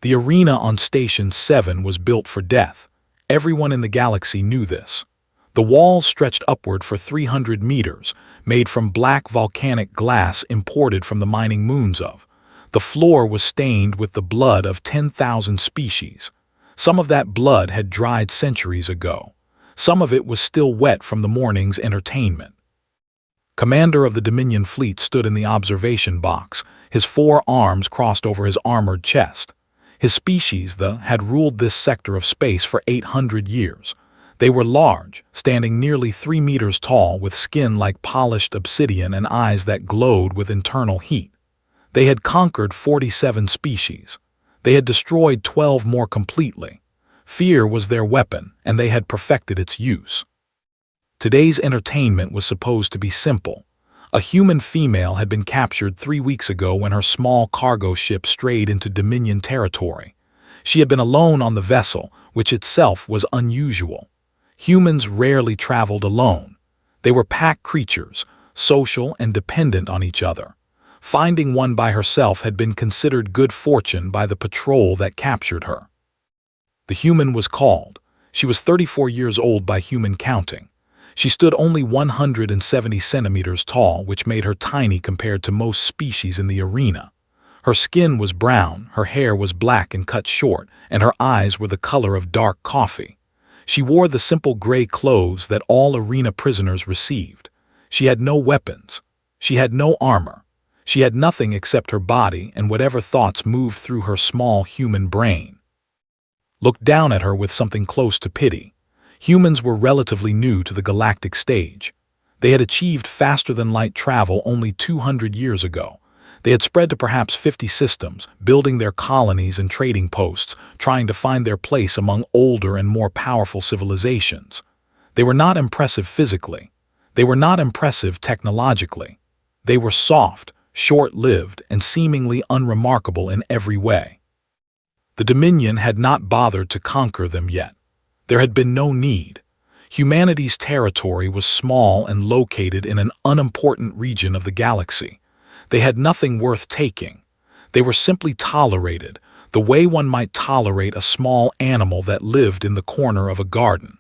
The arena on Station 7 was built for death. Everyone in the galaxy knew this. The walls stretched upward for 300 meters, made from black volcanic glass imported from the mining moons of. The floor was stained with the blood of 10,000 species. Some of that blood had dried centuries ago. Some of it was still wet from the morning's entertainment. Commander of the Dominion fleet stood in the observation box, his 4 arms crossed over his armored chest. His species, had ruled this sector of space for 800 years. They were large, standing nearly 3 meters tall with skin like polished obsidian and eyes that glowed with internal heat. They had conquered 47 species. They had destroyed 12 more completely. Fear was their weapon, and they had perfected its use. Today's entertainment was supposed to be simple. A human female had been captured 3 weeks ago when her small cargo ship strayed into Dominion territory. She had been alone on the vessel, which itself was unusual. Humans rarely traveled alone. They were pack creatures, social and dependent on each other. Finding one by herself had been considered good fortune by the patrol that captured her. The human was called. She was 34 years old by human counting. She stood only 170 centimeters tall, which made her tiny compared to most species in the arena. Her skin was brown, her hair was black and cut short, and her eyes were the color of dark coffee. She wore the simple gray clothes that all arena prisoners received. She had no weapons. She had no armor. She had nothing except her body and whatever thoughts moved through her small human brain. Looked down at her with something close to pity. Humans were relatively new to the galactic stage. They had achieved faster-than-light travel only 200 years ago. They had spread to perhaps 50 systems, building their colonies and trading posts, trying to find their place among older and more powerful civilizations. They were not impressive physically. They were not impressive technologically. They were soft, short-lived, and seemingly unremarkable in every way. The Dominion had not bothered to conquer them yet. There had been no need. Humanity's territory was small and located in an unimportant region of the galaxy. They had nothing worth taking. They were simply tolerated, the way one might tolerate a small animal that lived in the corner of a garden.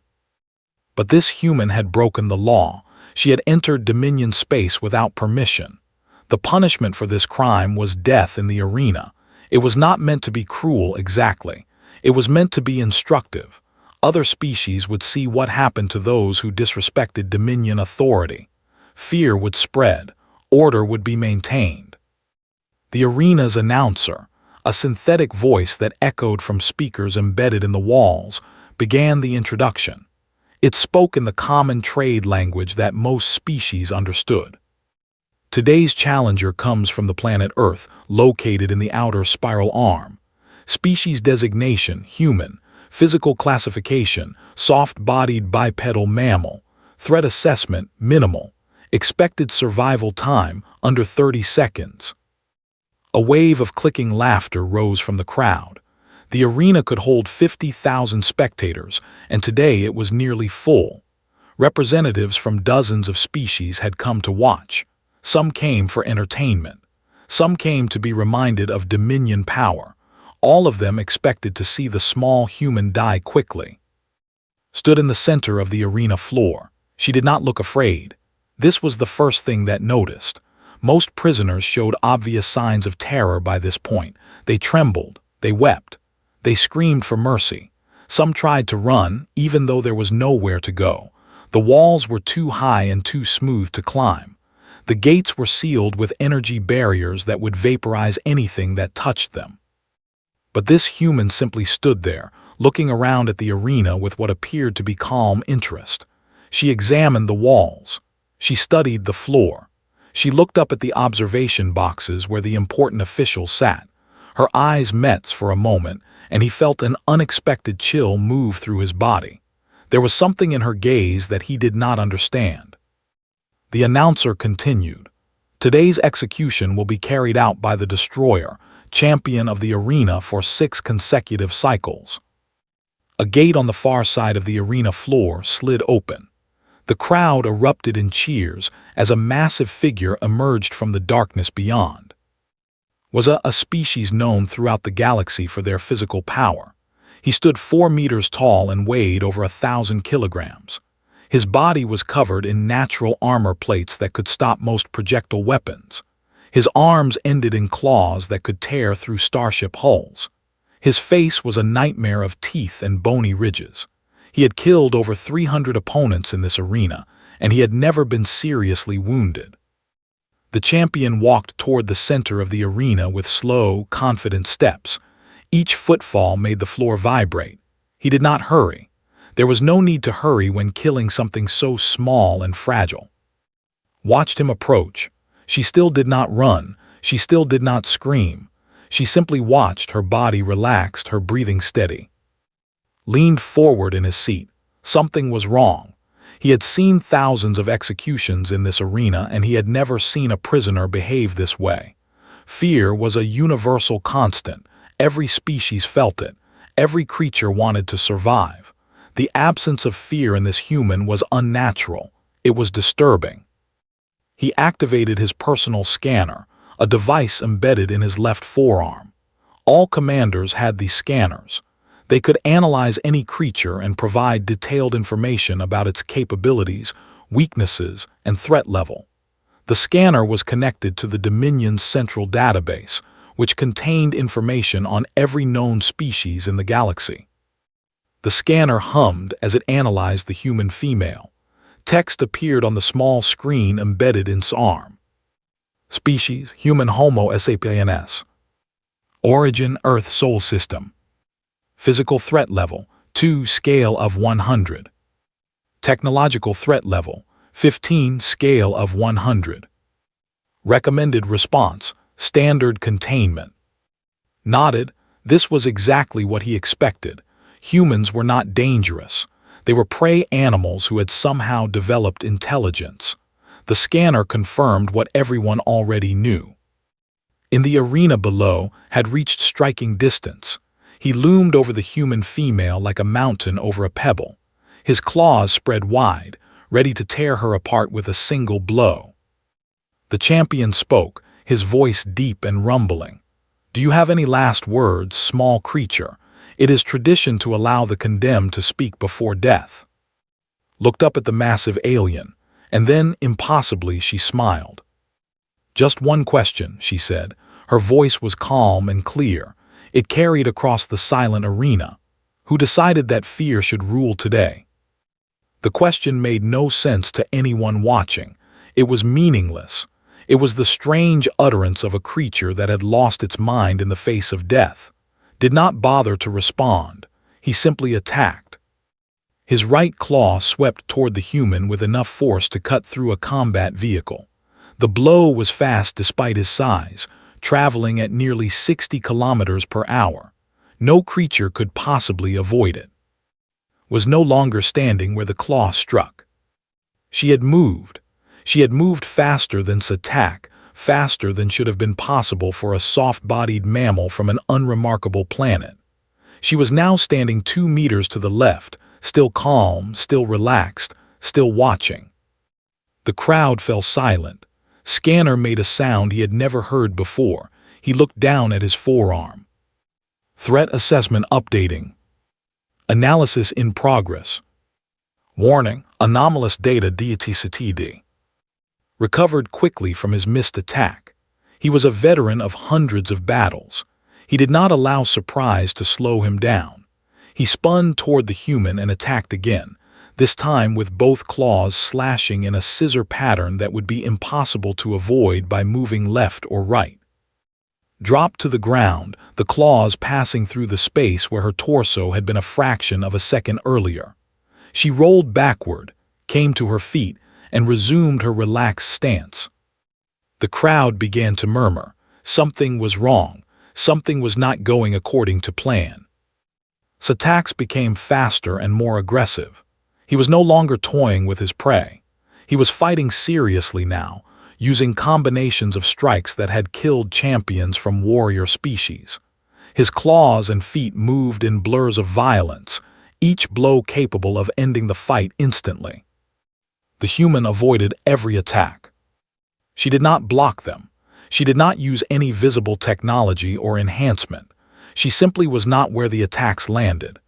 But this human had broken the law. She had entered Dominion space without permission. The punishment for this crime was death in the arena. It was not meant to be cruel exactly. It was meant to be instructive. Other species would see what happened to those who disrespected Dominion authority. Fear would spread. Order would be maintained. The arena's announcer, a synthetic voice that echoed from speakers embedded in the walls, began the introduction. It spoke in the common trade language that most species understood. Today's challenger comes from the planet Earth, located in the outer spiral arm. Species designation, human. Physical classification, soft-bodied bipedal mammal. Threat assessment, minimal. Expected survival time, under 30 seconds. A wave of clicking laughter rose from the crowd. The arena could hold 50,000 spectators, and today it was nearly full. Representatives from dozens of species had come to watch. Some came for entertainment. Some came to be reminded of Dominion power. All of them expected to see the small human die quickly. Stood in the center of the arena floor. She did not look afraid. This was the first thing that noticed. Most prisoners showed obvious signs of terror by this point. They trembled. They wept. They screamed for mercy. Some tried to run, even though there was nowhere to go. The walls were too high and too smooth to climb. The gates were sealed with energy barriers that would vaporize anything that touched them. But this human simply stood there, looking around at the arena with what appeared to be calm interest. She examined the walls. She studied the floor. She looked up at the observation boxes where the important officials sat. Her eyes met for a moment, and he felt an unexpected chill move through his body. There was something in her gaze that he did not understand. The announcer continued. Today's execution will be carried out by the Destroyer, champion of the arena for 6 consecutive cycles. A gate on the far side of the arena floor slid open. The crowd erupted in cheers as a massive figure emerged from the darkness beyond. was a species known throughout the galaxy for their physical power. He stood 4 meters tall and weighed over 1,000 kilograms. His body was covered in natural armor plates that could stop most projectile weapons. His arms ended in claws that could tear through starship hulls. His face was a nightmare of teeth and bony ridges. He had killed over 300 opponents in this arena, and he had never been seriously wounded. The champion walked toward the center of the arena with slow, confident steps. Each footfall made the floor vibrate. He did not hurry. There was no need to hurry when killing something so small and fragile. Watched him approach. She still did not run. She still did not scream. She simply watched, her body relaxed, her breathing steady. Leaned forward in his seat. Something was wrong. He had seen thousands of executions in this arena, and he had never seen a prisoner behave this way. Fear was a universal constant. Every species felt it. Every creature wanted to survive. The absence of fear in this human was unnatural. It was disturbing. He activated his personal scanner, a device embedded in his left forearm. All commanders had these scanners. They could analyze any creature and provide detailed information about its capabilities, weaknesses, and threat level. The scanner was connected to the Dominion's central database, which contained information on every known species in the galaxy. The scanner hummed as it analyzed the human female. Text appeared on the small screen embedded in its arm. Species, human Homo sapiens. Origin, Earth Sol System. Physical threat level, 2 scale of 100. Technological threat level, 15 scale of 100. Recommended response, standard containment. Nodded. This was exactly what he expected. Humans were not dangerous. They were prey animals who had somehow developed intelligence. The scanner confirmed what everyone already knew. In the arena below had reached striking distance. He loomed over the human female like a mountain over a pebble. His claws spread wide, ready to tear her apart with a single blow. The champion spoke, his voice deep and rumbling. "Do you have any last words, small creature? It is tradition to allow the condemned to speak before death." Looked up at the massive alien, and then, impossibly, she smiled. "Just one question," she said. Her voice was calm and clear. It carried across the silent arena. "Who decided that fear should rule today?" The question made no sense to anyone watching. It was meaningless. It was the strange utterance of a creature that had lost its mind in the face of death. Did not bother to respond. He simply attacked. His right claw swept toward the human with enough force to cut through a combat vehicle. The blow was fast despite his size, traveling at nearly 60 kilometers per hour. No creature could possibly avoid it. Was no longer standing where the claw struck. She had moved. She had moved faster than its attack, faster than should have been possible for a soft-bodied mammal from an unremarkable planet. She was now standing 2 meters to the left, still calm, still relaxed, still watching. The crowd fell silent. Scanner made a sound he had never heard before. He looked down at his forearm. Threat assessment updating. Analysis in progress. Warning, anomalous data DTCTD. Recovered quickly from his missed attack. He was a veteran of hundreds of battles. He did not allow surprise to slow him down. He spun toward the human and attacked again, this time with both claws slashing in a scissor pattern that would be impossible to avoid by moving left or right. Dropped to the ground, the claws passing through the space where her torso had been a fraction of a second earlier. She rolled backward, came to her feet, and resumed her relaxed stance. The crowd began to murmur. Something was wrong. Something was not going according to plan. His attacks became faster and more aggressive. He was no longer toying with his prey. He was fighting seriously now, using combinations of strikes that had killed champions from warrior species. His claws and feet moved in blurs of violence, each blow capable of ending the fight instantly. The human avoided every attack. She did not block them. She did not use any visible technology or enhancement. She simply was not where the attacks landed.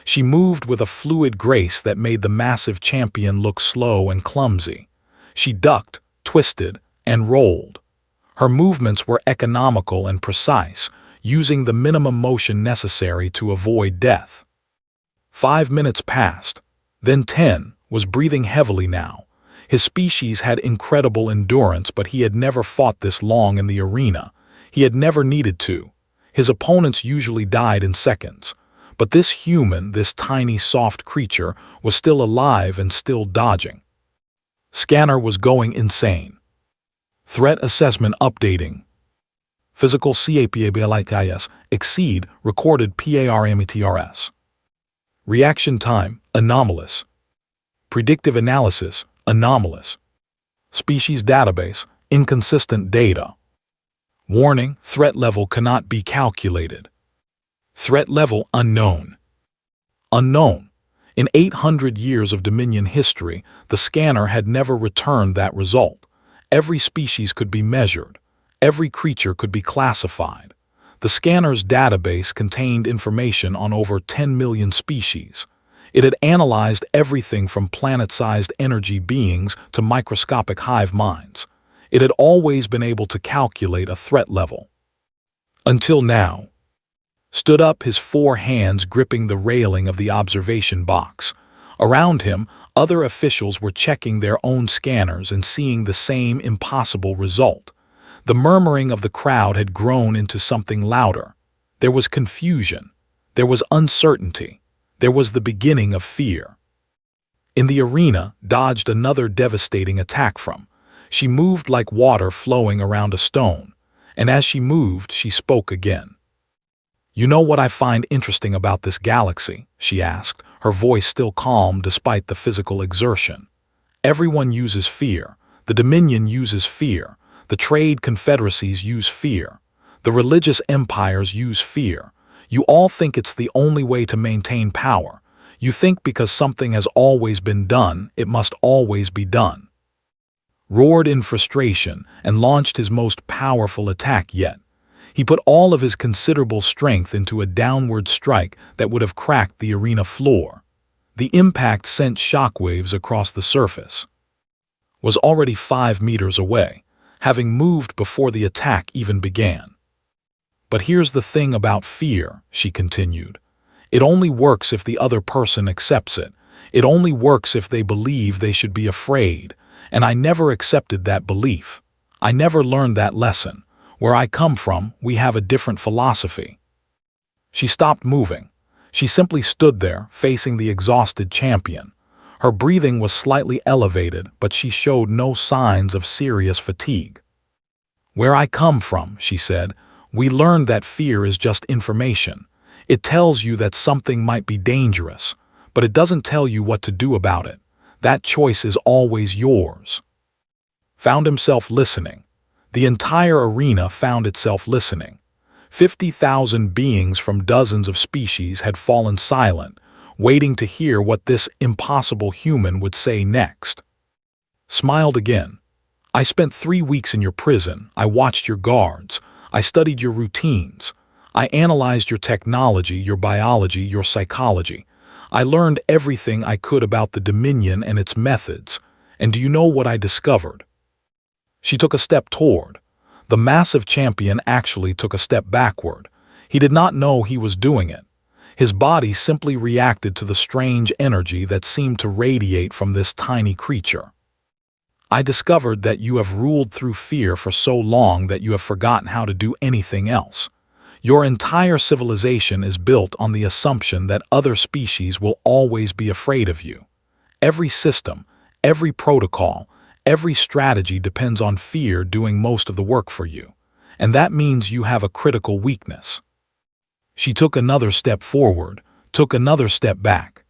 She moved with a fluid grace that made the massive champion look slow and clumsy. She ducked, twisted, and rolled. Her movements were economical and precise, using the minimum motion necessary to avoid death. 5 minutes passed, then 10, was breathing heavily now. His species had incredible endurance, but he had never fought this long in the arena. He had never needed to. His opponents usually died in seconds. But this human, this tiny, soft creature, was still alive and still dodging. Scanner was going insane. Threat assessment updating. Physical CAPABLITIS exceed recorded parameters. Reaction time anomalous. Predictive analysis anomalous. Species database inconsistent data. Warning: threat level cannot be calculated. Threat level unknown. Unknown. In 800 years of Dominion history, the scanner had never returned that result. Every species could be measured. Every creature could be classified. The scanner's database contained information on over 10 million species. It had analyzed everything from planet-sized energy beings to microscopic hive minds. It had always been able to calculate a threat level. Until now. Stood up, his 4 hands gripping the railing of the observation box. Around him, other officials were checking their own scanners and seeing the same impossible result. The murmuring of the crowd had grown into something louder. There was confusion. There was uncertainty. There was the beginning of fear. In the arena, dodged another devastating attack from. She moved like water flowing around a stone, and as she moved, she spoke again. "You know what I find interesting about this galaxy?" she asked, her voice still calm despite the physical exertion. "Everyone uses fear. The Dominion uses fear. The trade confederacies use fear. The religious empires use fear. You all think it's the only way to maintain power. You think because something has always been done, it must always be done." Roared in frustration and launched his most powerful attack yet. He put all of his considerable strength into a downward strike that would have cracked the arena floor. The impact sent shockwaves across the surface. Was already 5 meters away, having moved before the attack even began. "But here's the thing about fear," she continued. "It only works if the other person accepts it. It only works if they believe they should be afraid. And I never accepted that belief. I never learned that lesson. Where I come from, we have a different philosophy." She stopped moving. She simply stood there, facing the exhausted champion. Her breathing was slightly elevated, but she showed no signs of serious fatigue. "Where I come from," she said, "we learned that fear is just information. It tells you that something might be dangerous, but it doesn't tell you what to do about it. That choice is always yours." Found himself listening. The entire arena found itself listening. 50,000 beings from dozens of species had fallen silent, waiting to hear what this impossible human would say next. Smiled again. "I spent 3 weeks in your prison. I watched your guards. I studied your routines. I analyzed your technology, your biology, your psychology. I learned everything I could about the Dominion and its methods. And do you know what I discovered?" She took a step toward. The massive champion actually took a step backward. He did not know he was doing it. His body simply reacted to the strange energy that seemed to radiate from this tiny creature. "I discovered that you have ruled through fear for so long that you have forgotten how to do anything else. Your entire civilization is built on the assumption that other species will always be afraid of you. Every system, every protocol, every strategy depends on fear doing most of the work for you, and that means you have a critical weakness." She took another step forward, took another step back.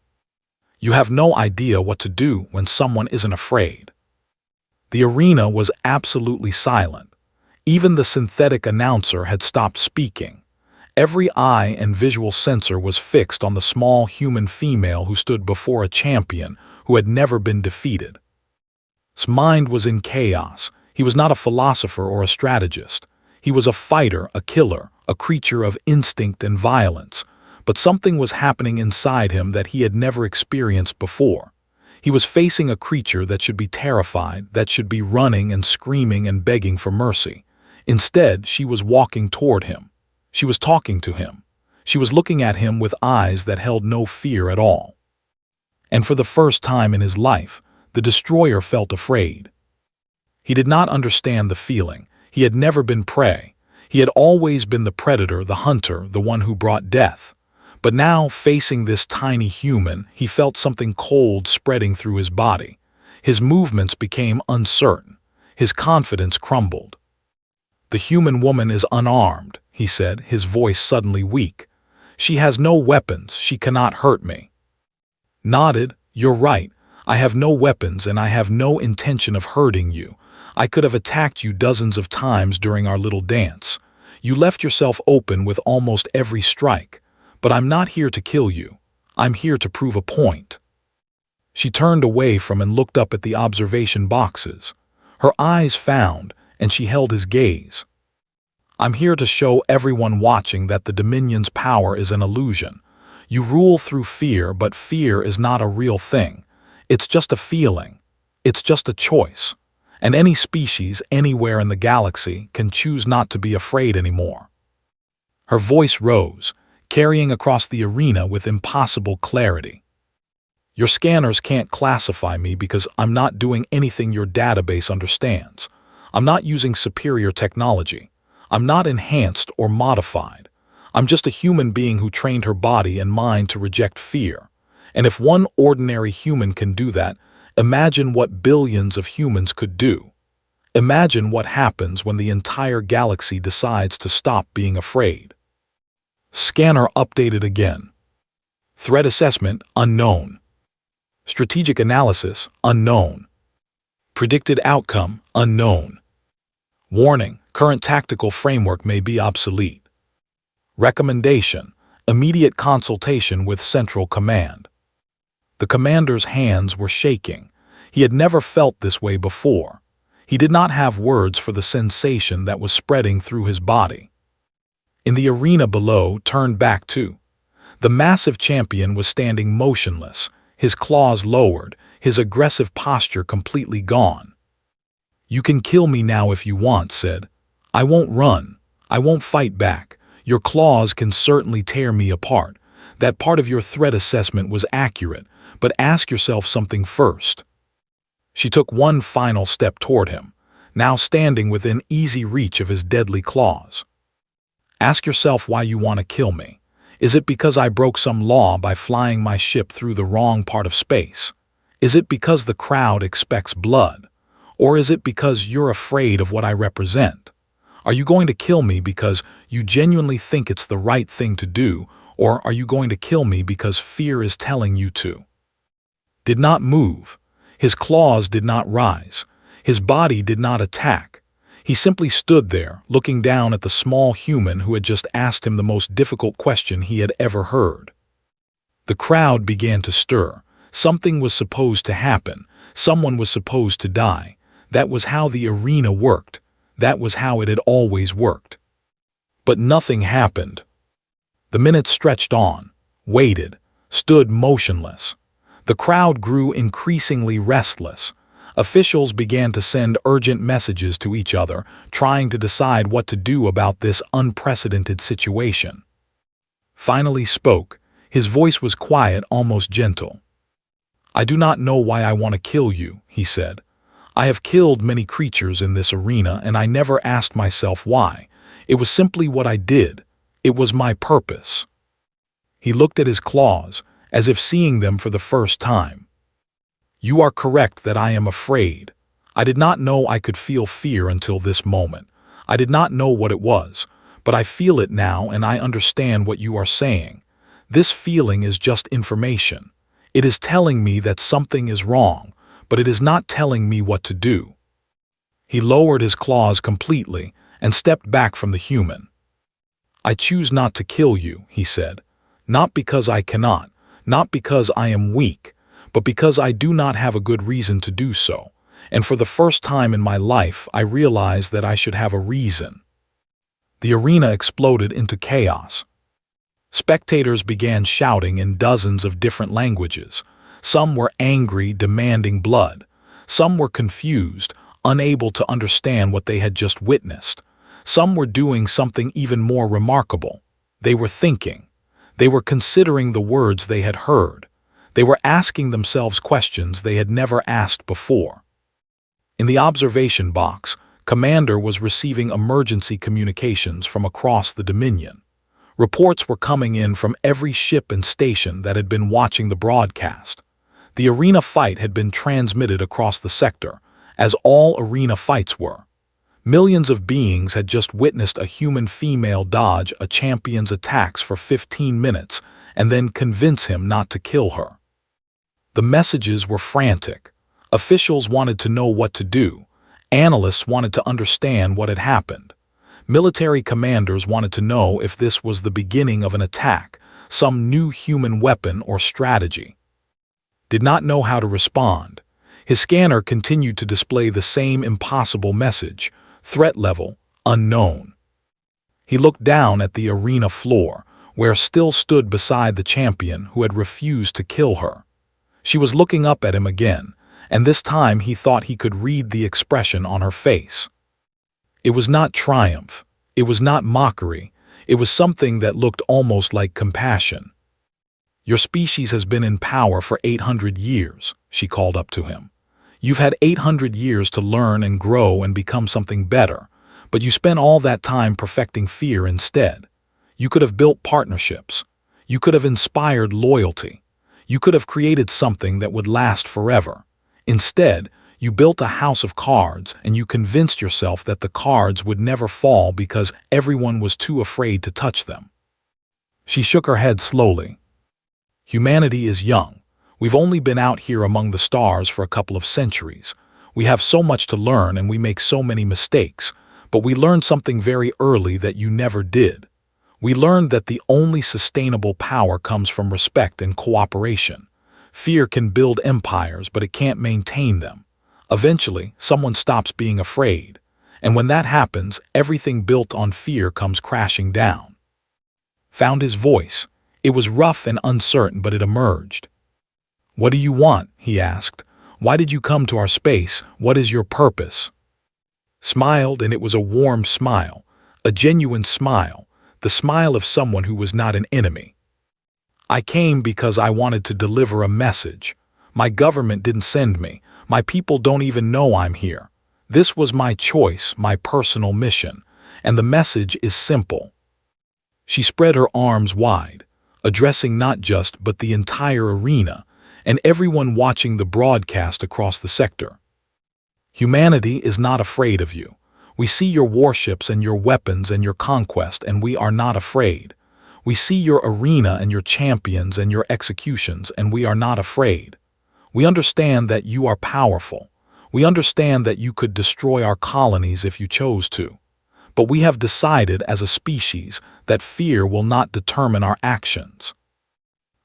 "You have no idea what to do when someone isn't afraid." The arena was absolutely silent. Even the synthetic announcer had stopped speaking. Every eye and visual sensor was fixed on the small human female who stood before a champion who had never been defeated. His mind was in chaos. He was not a philosopher or a strategist. He was a fighter, a killer, a creature of instinct and violence, but something was happening inside him that he had never experienced before. He was facing a creature that should be terrified, that should be running and screaming and begging for mercy. Instead, she was walking toward him. She was talking to him. She was looking at him with eyes that held no fear at all. And for the first time in his life, the destroyer felt afraid. He did not understand the feeling. He had never been prey. He had always been the predator, the hunter, the one who brought death. But now, facing this tiny human, he felt something cold spreading through his body. His movements became uncertain. His confidence crumbled. "The human woman is unarmed," he said, his voice suddenly weak. "She has no weapons. She cannot hurt me." Nodded. "You're right. I have no weapons and I have no intention of hurting you. I could have attacked you dozens of times during our little dance. You left yourself open with almost every strike. But I'm not here to kill you. I'm here to prove a point." She turned away from and looked up at the observation boxes. Her eyes found, and she held his gaze. "I'm here to show everyone watching that the Dominion's power is an illusion. You rule through fear, but fear is not a real thing. It's just a feeling. It's just a choice. And any species anywhere in the galaxy can choose not to be afraid anymore." Her voice rose, carrying across the arena with impossible clarity. "Your scanners can't classify me because I'm not doing anything your database understands. I'm not using superior technology. I'm not enhanced or modified. I'm just a human being who trained her body and mind to reject fear. And if one ordinary human can do that, imagine what billions of humans could do. Imagine what happens when the entire galaxy decides to stop being afraid." Scanner updated again. Threat assessment, unknown. Strategic analysis, unknown. Predicted outcome, unknown. Warning, current tactical framework may be obsolete. Recommendation, immediate consultation with Central Command. The commander's hands were shaking. He had never felt this way before. He did not have words for the sensation that was spreading through his body. In the arena below, turned back too. The massive champion was standing motionless, his claws lowered, his aggressive posture completely gone. "You can kill me now if you want," said. "I won't run. I won't fight back. Your claws can certainly tear me apart. That part of your threat assessment was accurate, but ask yourself something first." She took one final step toward him, now standing within easy reach of his deadly claws. "Ask yourself why you want to kill me. Is it because I broke some law by flying my ship through the wrong part of space? Is it because the crowd expects blood? Or is it because you're afraid of what I represent? Are you going to kill me because you genuinely think it's the right thing to do, or are you going to kill me because fear is telling you to?" Did not move. His claws did not rise. His body did not attack. He simply stood there, looking down at the small human who had just asked him the most difficult question he had ever heard. The crowd began to stir. Something was supposed to happen. Someone was supposed to die. That was how the arena worked. That was how it had always worked. But nothing happened. The minutes stretched on, waited, stood motionless. The crowd grew increasingly restless. Officials began to send urgent messages to each other, trying to decide what to do about this unprecedented situation. Finally spoke. His voice was quiet, almost gentle. "I do not know why I want to kill you," he said. "I have killed many creatures in this arena, and I never asked myself why. It was simply what I did. It was my purpose." He looked at his claws, as if seeing them for the first time. "You are correct that I am afraid. I did not know I could feel fear until this moment. I did not know what it was, but I feel it now and I understand what you are saying. This feeling is just information. It is telling me that something is wrong, but it is not telling me what to do." He lowered his claws completely and stepped back from the human. "I choose not to kill you," he said. "Not because I cannot, not because I am weak, but because I do not have a good reason to do so, and for the first time in my life I realize that I should have a reason." The arena exploded into chaos. Spectators began shouting in dozens of different languages. Some were angry, demanding blood. Some were confused, unable to understand what they had just witnessed. Some were doing something even more remarkable. They were thinking. They were considering the words they had heard. They were asking themselves questions they had never asked before. In the observation box, Commander was receiving emergency communications from across the Dominion. Reports were coming in from every ship and station that had been watching the broadcast. The arena fight had been transmitted across the sector, as all arena fights were. Millions of beings had just witnessed a human female dodge a champion's attacks for 15 minutes and then convince him not to kill her. The messages were frantic. Officials wanted to know what to do. Analysts wanted to understand what had happened. Military commanders wanted to know if this was the beginning of an attack, some new human weapon or strategy. Did not know how to respond. His scanner continued to display the same impossible message, threat level, unknown. He looked down at the arena floor, where still stood beside the champion who had refused to kill her. She was looking up at him again, and this time he thought he could read the expression on her face. It was not triumph. It was not mockery. It was something that looked almost like compassion. "Your species has been in power for 800 years, she called up to him. "You've had 800 years to learn and grow and become something better, but you spent all that time perfecting fear instead. You could have built partnerships. You could have inspired loyalty. You could have created something that would last forever. Instead, you built a house of cards and you convinced yourself that the cards would never fall because everyone was too afraid to touch them." She shook her head slowly. "Humanity is young. We've only been out here among the stars for a couple of centuries. We have so much to learn and we make so many mistakes, but we learned something very early that you never did. We learned that the only sustainable power comes from respect and cooperation. Fear can build empires, but it can't maintain them. Eventually, someone stops being afraid, and when that happens, everything built on fear comes crashing down." Found his voice. It was rough and uncertain, but it emerged. "What do you want?" he asked. "Why did you come to our space? What is your purpose?" Smiled, and it was a warm smile, a genuine smile, the smile of someone who was not an enemy. "I came because I wanted to deliver a message. My government didn't send me. My people don't even know I'm here. This was my choice, my personal mission, and the message is simple." She spread her arms wide, addressing not just but the entire arena, and everyone watching the broadcast across the sector. "Humanity is not afraid of you. We see your warships and your weapons and your conquest, and we are not afraid. We see your arena and your champions and your executions, and we are not afraid. We understand that you are powerful. We understand that you could destroy our colonies if you chose to. But we have decided as a species that fear will not determine our actions."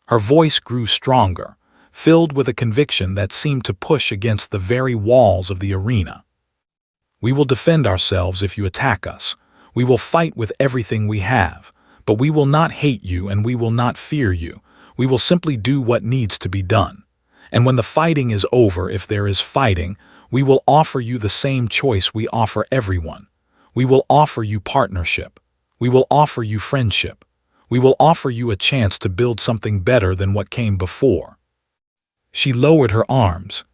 Her voice grew stronger, filled with a conviction that seemed to push against the very walls of the arena. "We will defend ourselves if you attack us. We will fight with everything we have, but we will not hate you and we will not fear you. We will simply do what needs to be done. And when the fighting is over, if there is fighting, we will offer you the same choice we offer everyone. We will offer you partnership. We will offer you friendship. We will offer you a chance to build something better than what came before." She lowered her arms.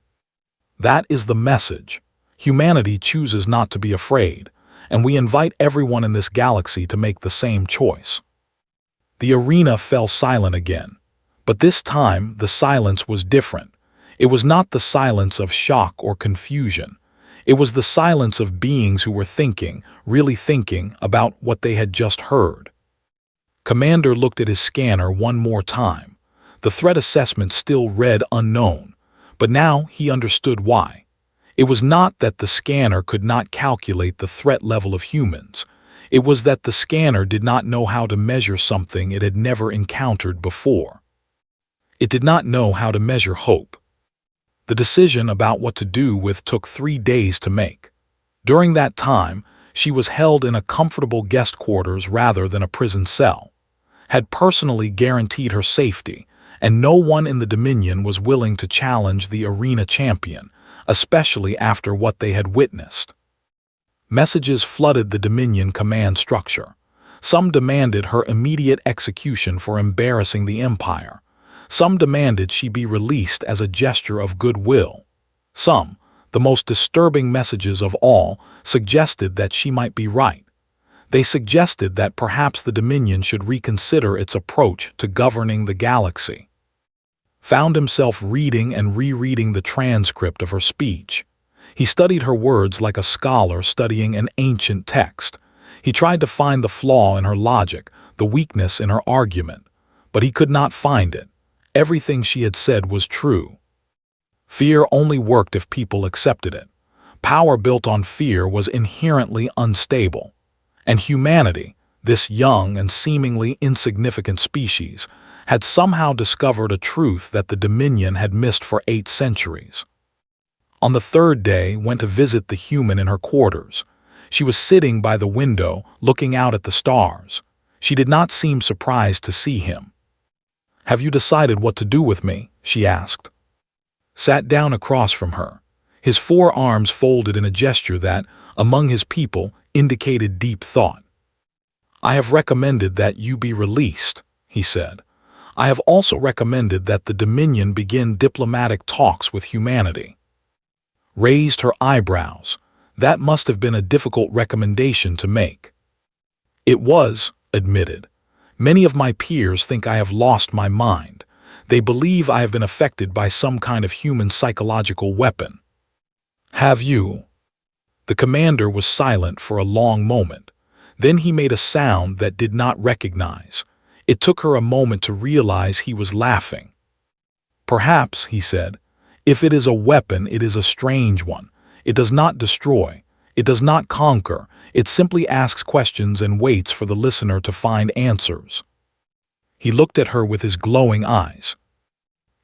"That is the message. Humanity chooses not to be afraid, and we invite everyone in this galaxy to make the same choice." The arena fell silent again. But this time, the silence was different. It was not the silence of shock or confusion. It was the silence of beings who were thinking, really thinking, about what they had just heard. Commander looked at his scanner one more time. The threat assessment still read unknown, but now he understood why. It was not that the scanner could not calculate the threat level of humans. It was that the scanner did not know how to measure something it had never encountered before. It did not know how to measure hope. The decision about what to do with took 3 days to make. During that time, She was held in a comfortable guest quarters rather than a prison cell, had personally guaranteed her safety, and no one in the Dominion was willing to challenge the arena champion, especially after what they had witnessed. Messages flooded the Dominion command structure. Some demanded her immediate execution for embarrassing the Empire. Some demanded she be released as a gesture of goodwill. Some, the most disturbing messages of all, suggested that she might be right. They suggested that perhaps the Dominion should reconsider its approach to governing the galaxy. Found himself reading and rereading the transcript of her speech. He studied her words like a scholar studying an ancient text. He tried to find the flaw in her logic, the weakness in her argument, but he could not find it. Everything she had said was true. Fear only worked if people accepted it. Power built on fear was inherently unstable. And humanity, this young and seemingly insignificant species, had somehow discovered a truth that the Dominion had missed for 8 centuries. On the third day, went to visit the human in her quarters. She was sitting by the window, looking out at the stars. She did not seem surprised to see him. "Have you decided what to do with me?" she asked. Sat down across from her, his 4 arms folded in a gesture that, among his people, indicated deep thought. "I have recommended that you be released," he said. "I have also recommended that the Dominion begin diplomatic talks with humanity." Raised her eyebrows. That must have been a difficult recommendation to make. "It was," admitted. "Many of my peers think I have lost my mind. They believe I have been affected by some kind of human psychological weapon." "Have you?" The commander was silent for a long moment. Then he made a sound that did not recognize. It took her a moment to realize he was laughing. "Perhaps," he said. "If it is a weapon, it is a strange one. It does not destroy. It does not conquer. It simply asks questions and waits for the listener to find answers." He looked at her with his glowing eyes.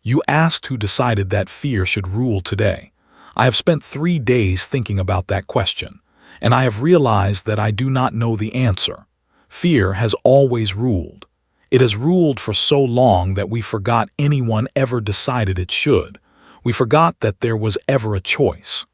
"You asked who decided that fear should rule today. I have spent 3 days thinking about that question, and I have realized that I do not know the answer. Fear has always ruled. It has ruled for so long that we forgot anyone ever decided it should. We forgot that there was ever a choice."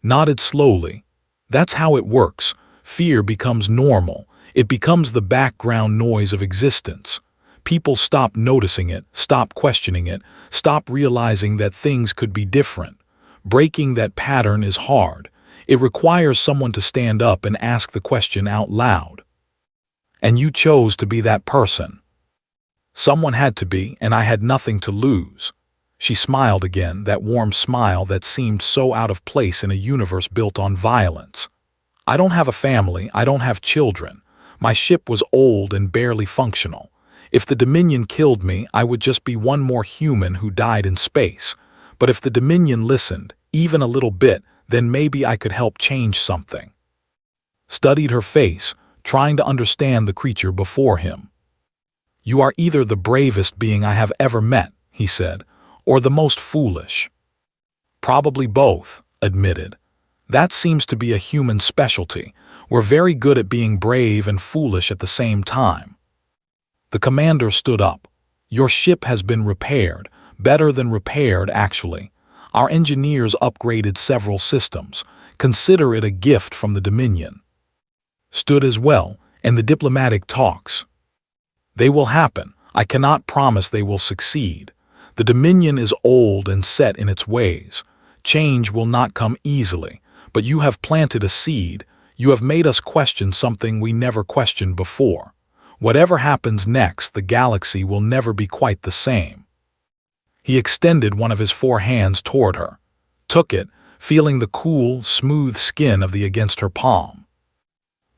Nodded slowly. "That's how it works. Fear becomes normal. It becomes the background noise of existence. People stop noticing it, stop questioning it, stop realizing that things could be different. Breaking that pattern is hard. It requires someone to stand up and ask the question out loud. And you chose to be that person." "Someone had to be, and I had nothing to lose." She smiled again, that warm smile that seemed so out of place in a universe built on violence. "I don't have a family, I don't have children. My ship was old and barely functional. If the Dominion killed me, I would just be one more human who died in space. But if the Dominion listened, even a little bit, then maybe I could help change something." Studied her face, trying to understand the creature before him. "You are either the bravest being I have ever met," he said, "or the most foolish." "Probably both," admitted. "That seems to be a human specialty. We're very good at being brave and foolish at the same time." The commander stood up. "Your ship has been repaired, better than repaired actually. Our engineers upgraded several systems. Consider it a gift from the Dominion." Stood as well, and the diplomatic talks. "They will happen. I cannot promise they will succeed. The Dominion is old and set in its ways. Change will not come easily, but you have planted a seed. You have made us question something we never questioned before. Whatever happens next, the galaxy will never be quite the same." He extended one of his 4 hands toward her, took it, feeling the cool, smooth skin of the against her palm.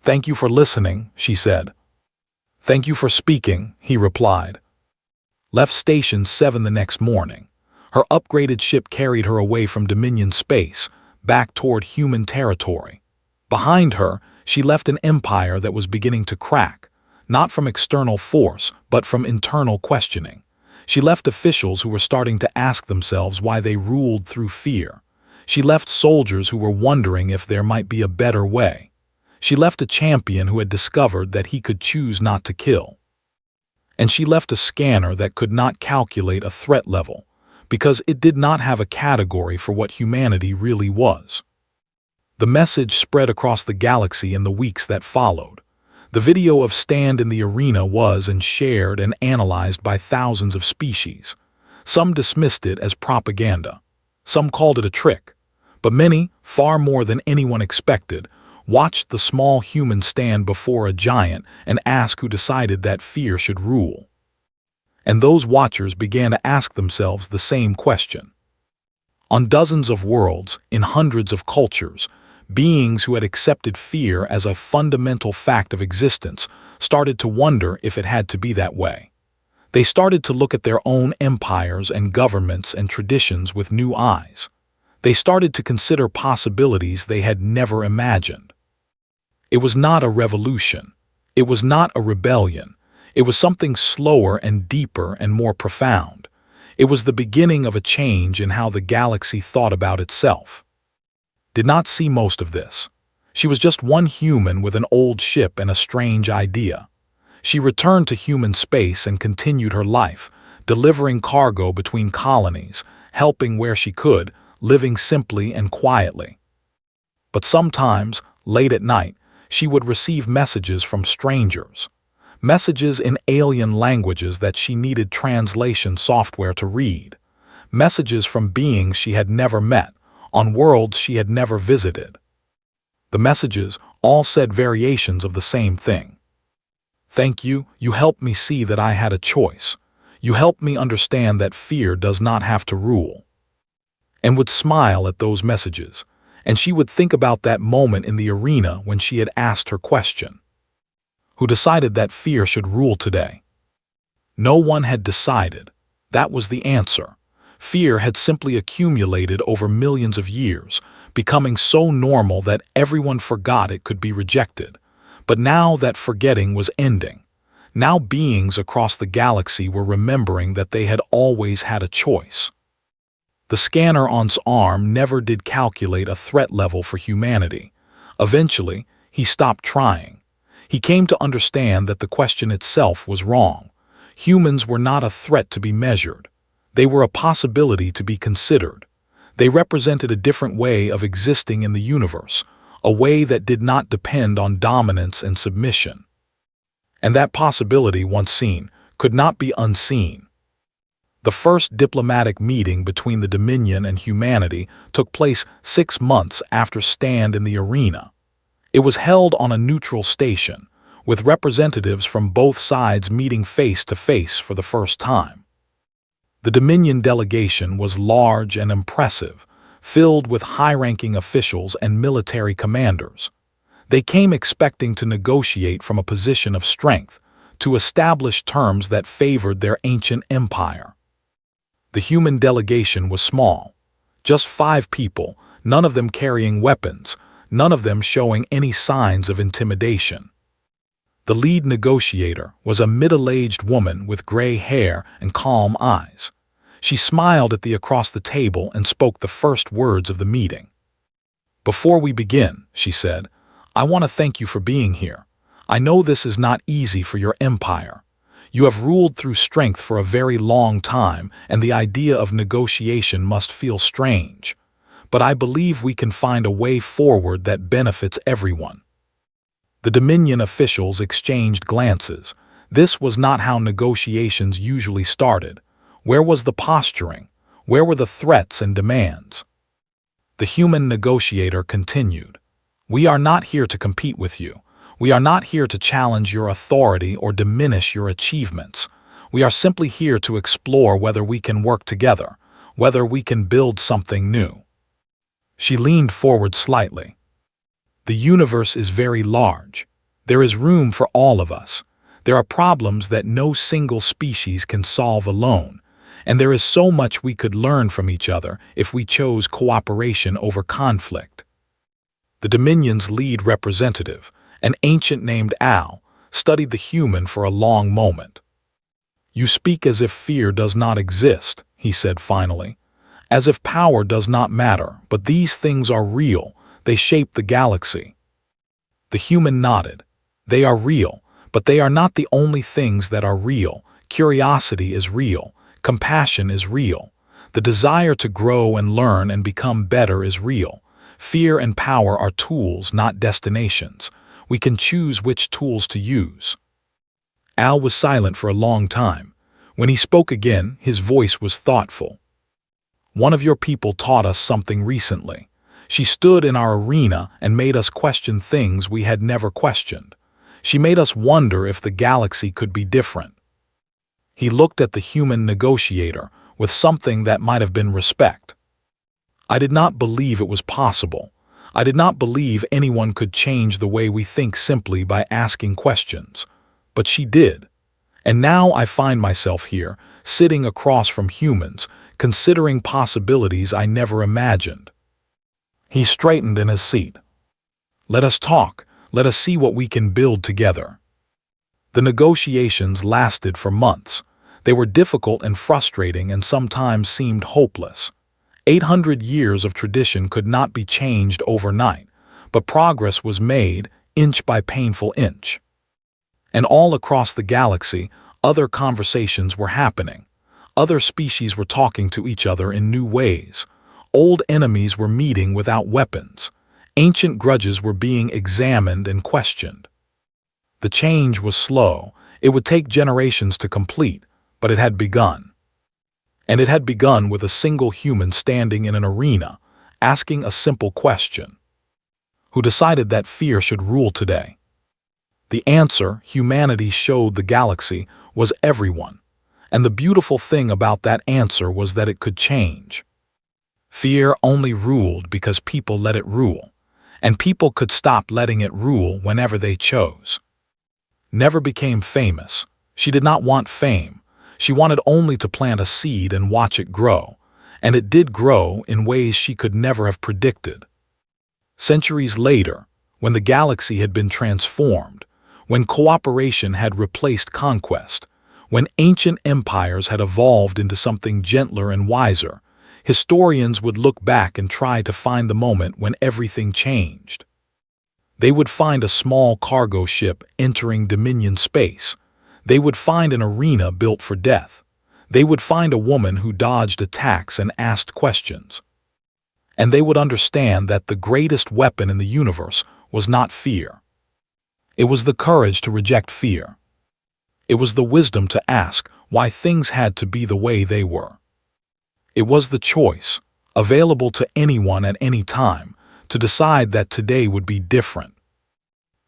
"Thank you for listening," she said. "Thank you for speaking," he replied. Left Station 7 the next morning. Her upgraded ship carried her away from Dominion space, back toward human territory. Behind her, she left an empire that was beginning to crack, not from external force, but from internal questioning. She left officials who were starting to ask themselves why they ruled through fear. She left soldiers who were wondering if there might be a better way. She left a champion who had discovered that he could choose not to kill. And she left a scanner that could not calculate a threat level, because it did not have a category for what humanity really was. The message spread across the galaxy in the weeks that followed. The video of Stand in the Arena was and shared and analyzed by thousands of species. Some dismissed it as propaganda. Some called it a trick. But many, far more than anyone expected, watched the small human stand before a giant and ask who decided that fear should rule. And those watchers began to ask themselves the same question. On dozens of worlds, in hundreds of cultures, beings who had accepted fear as a fundamental fact of existence started to wonder if it had to be that way. They started to look at their own empires and governments and traditions with new eyes. They started to consider possibilities they had never imagined. It was not a revolution. It was not a rebellion. It was something slower and deeper and more profound. It was the beginning of a change in how the galaxy thought about itself. Did not see most of this. She was just one human with an old ship and a strange idea. She returned to human space and continued her life, delivering cargo between colonies, helping where she could, living simply and quietly. But sometimes, late at night, she would receive messages from strangers. Messages in alien languages that she needed translation software to read. Messages from beings she had never met, on worlds she had never visited. The messages all said variations of the same thing. Thank you, you helped me see that I had a choice. You helped me understand that fear does not have to rule. And would smile at those messages, and she would think about that moment in the arena when she had asked her question. Who decided that fear should rule today? No one had decided. That was the answer. Fear had simply accumulated over millions of years, becoming so normal that everyone forgot it could be rejected. But now that forgetting was ending. Now beings across the galaxy were remembering that they had always had a choice. The scanner on its arm never did calculate a threat level for humanity. Eventually, he stopped trying. He came to understand that the question itself was wrong. Humans were not a threat to be measured. They were a possibility to be considered. They represented a different way of existing in the universe, a way that did not depend on dominance and submission. And that possibility, once seen, could not be unseen. The first diplomatic meeting between the Dominion and humanity took place 6 months after Stand in the Arena. It was held on a neutral station, with representatives from both sides meeting face to face for the first time. The Dominion delegation was large and impressive, filled with high-ranking officials and military commanders. They came expecting to negotiate from a position of strength, to establish terms that favored their ancient empire. The human delegation was small, just 5 people, none of them carrying weapons, none of them showing any signs of intimidation. The lead negotiator was a middle-aged woman with gray hair and calm eyes. She smiled at the across the table and spoke the first words of the meeting. "Before we begin," she said, "I want to thank you for being here. I know this is not easy for your empire. You have ruled through strength for a very long time, and the idea of negotiation must feel strange. But I believe we can find a way forward that benefits everyone." The Dominion officials exchanged glances. This was not how negotiations usually started. Where was the posturing? Where were the threats and demands? The human negotiator continued. "We are not here to compete with you. We are not here to challenge your authority or diminish your achievements. We are simply here to explore whether we can work together, whether we can build something new." She leaned forward slightly. "The universe is very large. There is room for all of us. There are problems that no single species can solve alone, and there is so much we could learn from each other if we chose cooperation over conflict." The Dominion's lead representative, an ancient named Al, studied the human for a long moment. "You speak as if fear does not exist," he said finally. "As if power does not matter, but these things are real. They shape the galaxy." The human nodded. They are real, but they are not the only things that are real. Curiosity is real. Compassion is real. The desire to grow and learn and become better is real. Fear and power are tools, not destinations. We can choose which tools to use. Al was silent for a long time. When he spoke again, his voice was thoughtful. One of your people taught us something recently. She stood in our arena and made us question things we had never questioned. She made us wonder if the galaxy could be different. He looked at the human negotiator with something that might have been respect. I did not believe it was possible. I did not believe anyone could change the way we think simply by asking questions. But she did. And now I find myself here, sitting across from humans, considering possibilities I never imagined. He straightened in his seat. Let us talk. Let us see what we can build together. The negotiations lasted for months. They were difficult and frustrating and sometimes seemed hopeless. 800 years of tradition could not be changed overnight, but progress was made, inch by painful inch. And all across the galaxy, other conversations were happening. Other species were talking to each other in new ways. Old enemies were meeting without weapons. Ancient grudges were being examined and questioned. The change was slow. It would take generations to complete, but it had begun. And it had begun with a single human standing in an arena, asking a simple question. Who decided that fear should rule today? The answer humanity showed the galaxy was everyone. And the beautiful thing about that answer was that it could change. Fear only ruled because people let it rule, and people could stop letting it rule whenever they chose. Never became famous. She did not want fame. She wanted only to plant a seed and watch it grow, and it did grow in ways she could never have predicted. Centuries later, when the galaxy had been transformed, when cooperation had replaced conquest, when ancient empires had evolved into something gentler and wiser, historians would look back and try to find the moment when everything changed. They would find a small cargo ship entering Dominion space. They would find an arena built for death. They would find a woman who dodged attacks and asked questions. And they would understand that the greatest weapon in the universe was not fear. It was the courage to reject fear. It was the wisdom to ask why things had to be the way they were. It was the choice, available to anyone at any time, to decide that today would be different.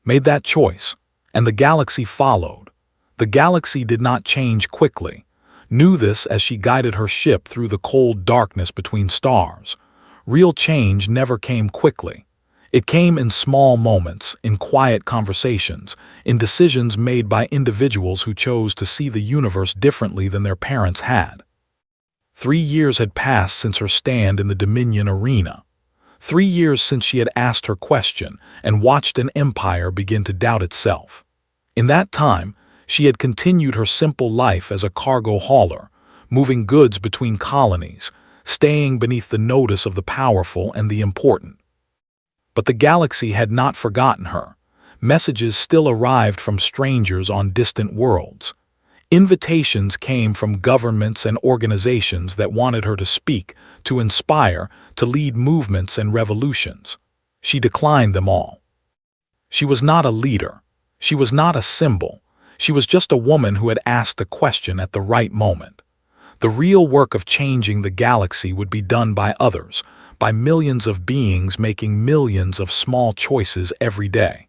Made that choice, and the galaxy followed. The galaxy did not change quickly, knew this as she guided her ship through the cold darkness between stars. Real change never came quickly. It came in small moments, in quiet conversations, in decisions made by individuals who chose to see the universe differently than their parents had. 3 years had passed since her stand in the Dominion arena. 3 years since she had asked her question and watched an empire begin to doubt itself. In that time, she had continued her simple life as a cargo hauler, moving goods between colonies, staying beneath the notice of the powerful and the important. But the galaxy had not forgotten her. Messages still arrived from strangers on distant worlds. Invitations came from governments and organizations that wanted her to speak, to inspire, to lead movements and revolutions. She declined them all. She was not a leader. She was not a symbol. She was just a woman who had asked a question at the right moment. The real work of changing the galaxy would be done by others, by millions of beings making millions of small choices every day.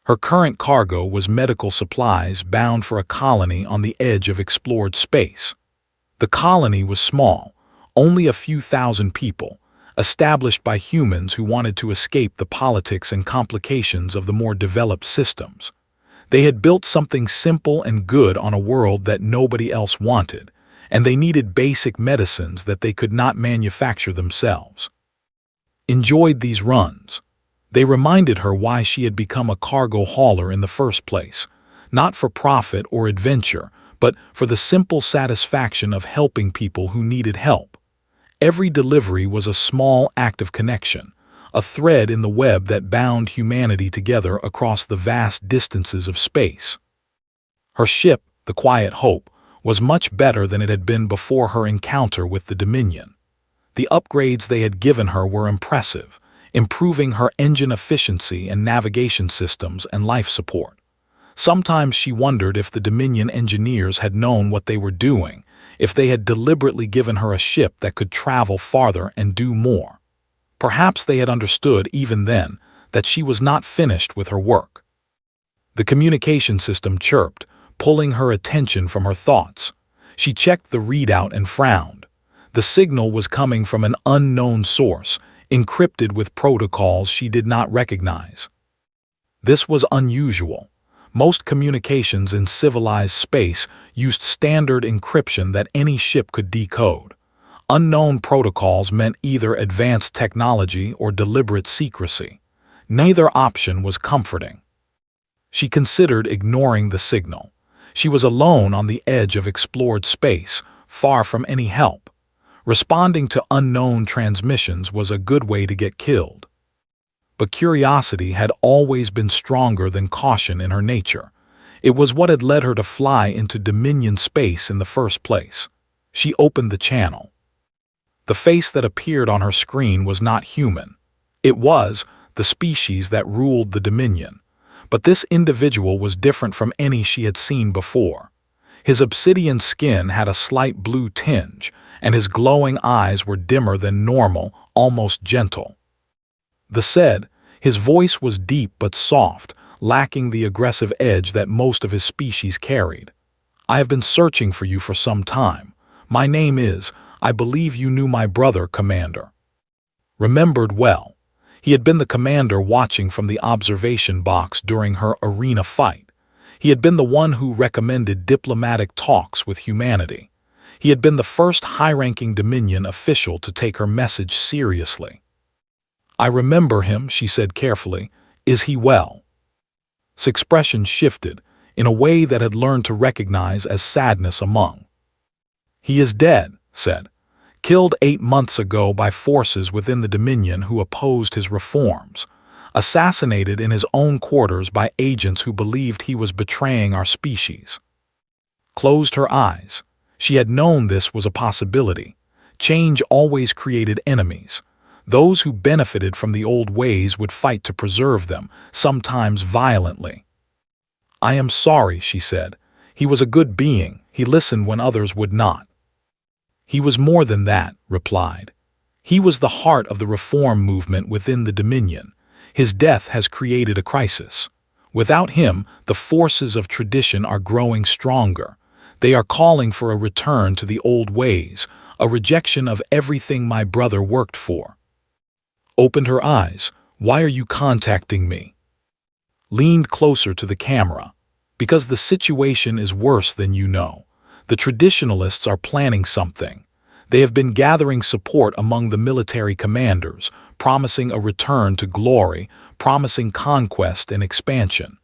Her current cargo was medical supplies bound for a colony on the edge of explored space. The colony was small, only a few thousand people, established by humans who wanted to escape the politics and complications of the more developed systems. They had built something simple and good on a world that nobody else wanted, and they needed basic medicines that they could not manufacture themselves. Enjoyed these runs. They reminded her why she had become a cargo hauler in the first place, not for profit or adventure, but for the simple satisfaction of helping people who needed help. Every delivery was a small act of connection, a thread in the web that bound humanity together across the vast distances of space. Her ship, the Quiet Hope, was much better than it had been before her encounter with the Dominion. The upgrades they had given her were impressive, improving her engine efficiency and navigation systems and life support. Sometimes she wondered if the Dominion engineers had known what they were doing, if they had deliberately given her a ship that could travel farther and do more. Perhaps they had understood even then that she was not finished with her work. The communication system chirped, pulling her attention from her thoughts. She checked the readout and frowned. The signal was coming from an unknown source, encrypted with protocols she did not recognize. This was unusual. Most communications in civilized space used standard encryption that any ship could decode. Unknown protocols meant either advanced technology or deliberate secrecy. Neither option was comforting. She considered ignoring the signal. She was alone on the edge of explored space, far from any help. Responding to unknown transmissions was a good way to get killed. But curiosity had always been stronger than caution in her nature. It was what had led her to fly into Dominion space in the first place. She opened the channel. The face that appeared on her screen was not human. It was the species that ruled the Dominion. But this individual was different from any she had seen before. His obsidian skin had a slight blue tinge, and his glowing eyes were dimmer than normal, almost gentle. His voice was deep but soft, lacking the aggressive edge that most of his species carried. "I have been searching for you for some time. My name is, I believe you knew my brother, Commander." Remembered well. He had been the commander watching from the observation box during her arena fight. He had been the one who recommended diplomatic talks with humanity. He had been the first high-ranking Dominion official to take her message seriously. "I remember him," she said carefully. "Is he well?" His expression shifted, in a way that had learned to recognize as sadness among. "He is dead," said. "Killed 8 months ago by forces within the Dominion who opposed his reforms. Assassinated in his own quarters by agents who believed he was betraying our species." Closed her eyes. She had known this was a possibility. Change always created enemies. Those who benefited from the old ways would fight to preserve them, sometimes violently. "I am sorry," she said. "He was a good being. He listened when others would not." "He was more than that," replied. "He was the heart of the reform movement within the Dominion. His death has created a crisis. Without him, the forces of tradition are growing stronger. They are calling for a return to the old ways, a rejection of everything my brother worked for." Opened her eyes. "Why are you contacting me?" Leaned closer to the camera. "Because the situation is worse than you know. The traditionalists are planning something. They have been gathering support among the military commanders, promising a return to glory, promising conquest and expansion.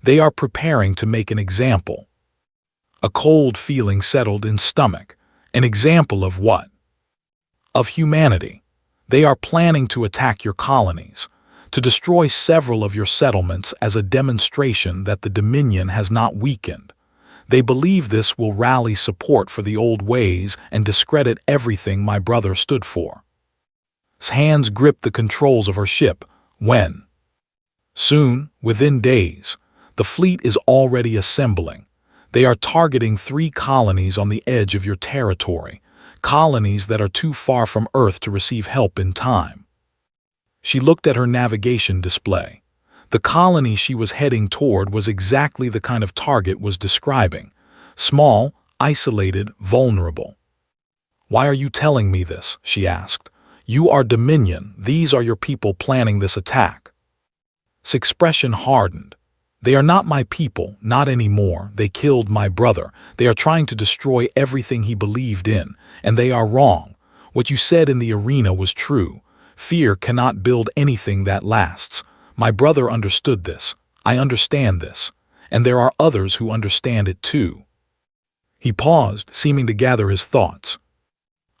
They are preparing to make an example." A cold feeling settled in stomach. An example of what? Of humanity. They are planning to attack your colonies, to destroy several of your settlements as a demonstration that the Dominion has not weakened. They believe this will rally support for the old ways and discredit everything my brother stood for. His hands gripped the controls of her ship. "When?" "Soon, within days. The fleet is already assembling. They are targeting 3 colonies on the edge of your territory, colonies that are too far from Earth to receive help in time." She looked at her navigation display. The colony she was heading toward was exactly the kind of target was describing. Small, isolated, vulnerable. "Why are you telling me this?" she asked. "You are Dominion. These are your people planning this attack." His expression hardened. "They are not my people, not anymore. They killed my brother. They are trying to destroy everything he believed in, and they are wrong. What you said in the arena was true. Fear cannot build anything that lasts. My brother understood this. I understand this. And there are others who understand it too." He paused, seeming to gather his thoughts.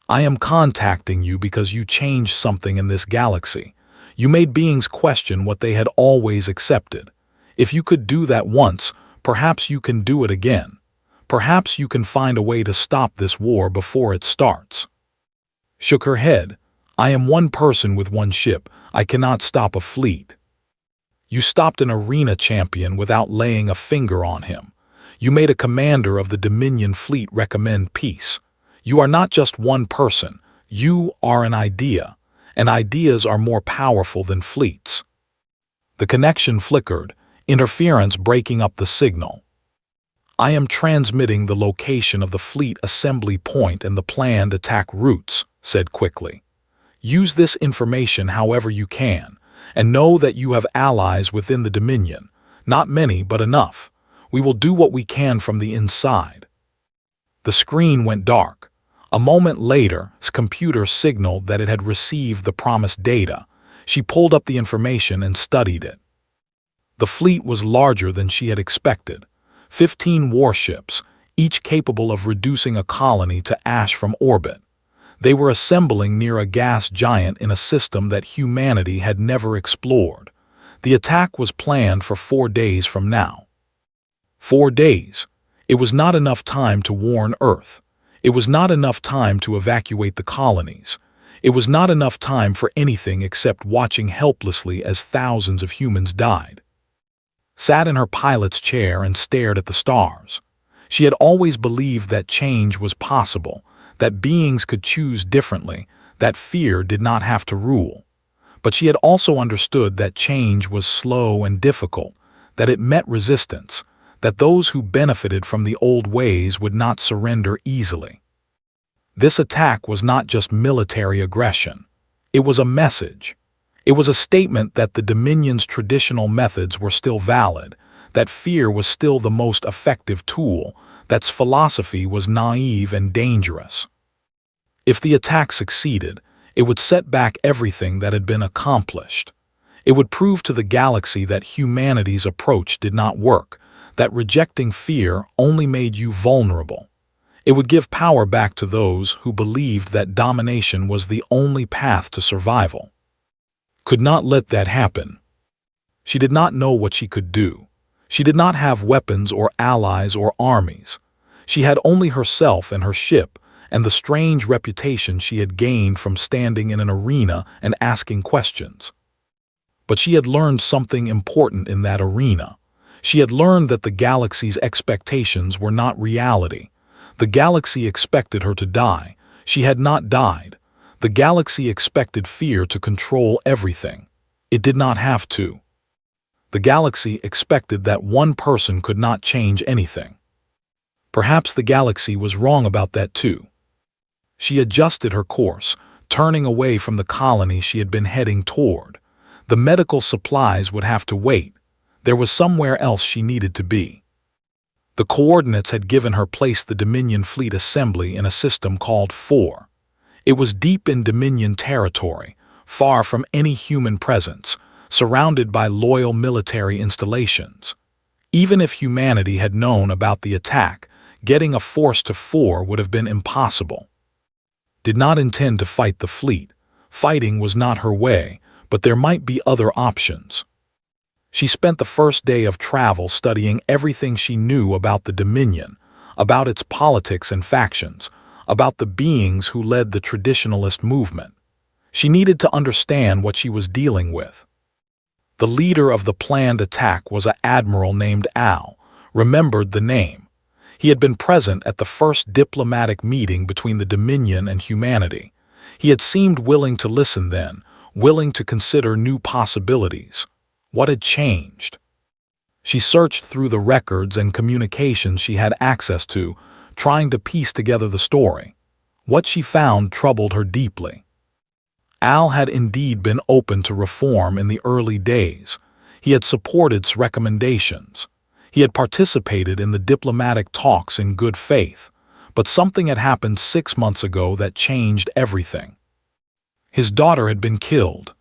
"I am contacting you because you changed something in this galaxy. You made beings question what they had always accepted. If you could do that once, perhaps you can do it again. Perhaps you can find a way to stop this war before it starts. Shook her head. I am one person with one ship. I cannot stop a fleet. You stopped an arena champion without laying a finger on him. You made a commander of the Dominion fleet recommend peace. You are not just one person. You are an idea, and ideas are more powerful than fleets. The connection flickered, interference breaking up the signal. I am transmitting the location of the fleet assembly point and the planned attack routes, said quickly. Use this information however you can, and know that you have allies within the Dominion. Not many, but enough. We will do what we can from the inside. The screen went dark. A moment later, his computer signaled that it had received the promised data. She pulled up the information and studied it. The fleet was larger than she had expected. 15 warships, each capable of reducing a colony to ash from orbit. They were assembling near a gas giant in a system that humanity had never explored. The attack was planned for 4 days from now. 4 days. It was not enough time to warn Earth. It was not enough time to evacuate the colonies. It was not enough time for anything except watching helplessly as thousands of humans died. Sat in her pilot's chair and stared at the stars. She had always believed that change was possible, that beings could choose differently, that fear did not have to rule. But she had also understood that change was slow and difficult, that it met resistance, that those who benefited from the old ways would not surrender easily. This attack was not just military aggression. It was a message. It was a statement that the Dominion's traditional methods were still valid, that fear was still the most effective tool, that philosophy was naive and dangerous. If the attack succeeded, it would set back everything that had been accomplished. It would prove to the galaxy that humanity's approach did not work, that rejecting fear only made you vulnerable. It would give power back to those who believed that domination was the only path to survival. Could not let that happen. She did not know what she could do. She did not have weapons or allies or armies. She had only herself and her ship, and the strange reputation she had gained from standing in an arena and asking questions. But she had learned something important in that arena. She had learned that the galaxy's expectations were not reality. The galaxy expected her to die. She had not died. The galaxy expected fear to control everything. It did not have to. The galaxy expected that one person could not change anything. Perhaps the galaxy was wrong about that too. She adjusted her course, turning away from the colony she had been heading toward. The medical supplies would have to wait. There was somewhere else she needed to be. The coordinates had given her placed the Dominion fleet assembly in a system called 4. It was deep in Dominion territory, far from any human presence, surrounded by loyal military installations. Even if humanity had known about the attack, getting a force to 4 would have been impossible. Did not intend to fight the fleet. Fighting was not her way, but there might be other options. She spent the first day of travel studying everything she knew about the Dominion, about its politics and factions, about the beings who led the traditionalist movement. She needed to understand what she was dealing with. The leader of the planned attack was an admiral named Al, remembered the name. He had been present at the first diplomatic meeting between the Dominion and humanity. He had seemed willing to listen then, willing to consider new possibilities. What had changed? She searched through the records and communications she had access to, trying to piece together the story. What she found troubled her deeply. Al had indeed been open to reform in the early days. He had supported its recommendations. He had participated in the diplomatic talks in good faith. But something had happened 6 months ago that changed everything. His daughter had been killed.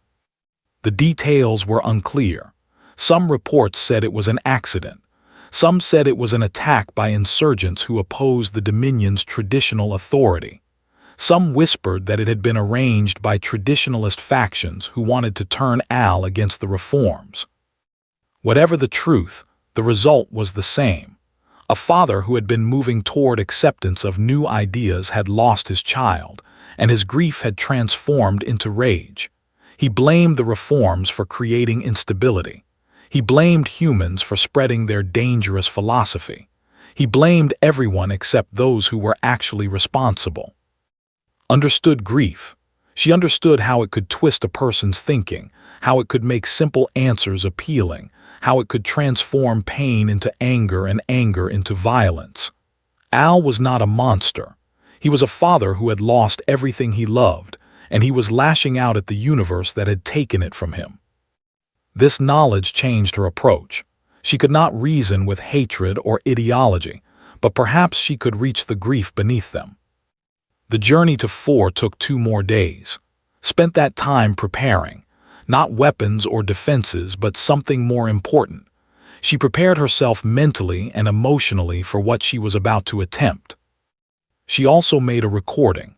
The details were unclear. Some reports said it was an accident. Some said it was an attack by insurgents who opposed the Dominion's traditional authority. Some whispered that it had been arranged by traditionalist factions who wanted to turn Al against the reforms. Whatever the truth, the result was the same. A father who had been moving toward acceptance of new ideas had lost his child, and his grief had transformed into rage. He blamed the reforms for creating instability. He blamed humans for spreading their dangerous philosophy. He blamed everyone except those who were actually responsible. Understood grief. She understood how it could twist a person's thinking, how it could make simple answers appealing, how it could transform pain into anger and anger into violence. Al was not a monster. He was a father who had lost everything he loved, and he was lashing out at the universe that had taken it from him. This knowledge changed her approach. She could not reason with hatred or ideology, but perhaps she could reach the grief beneath them. The journey to 4 took 2 more days. Spent that time preparing, not weapons or defenses, but something more important. She prepared herself mentally and emotionally for what she was about to attempt. She also made a recording,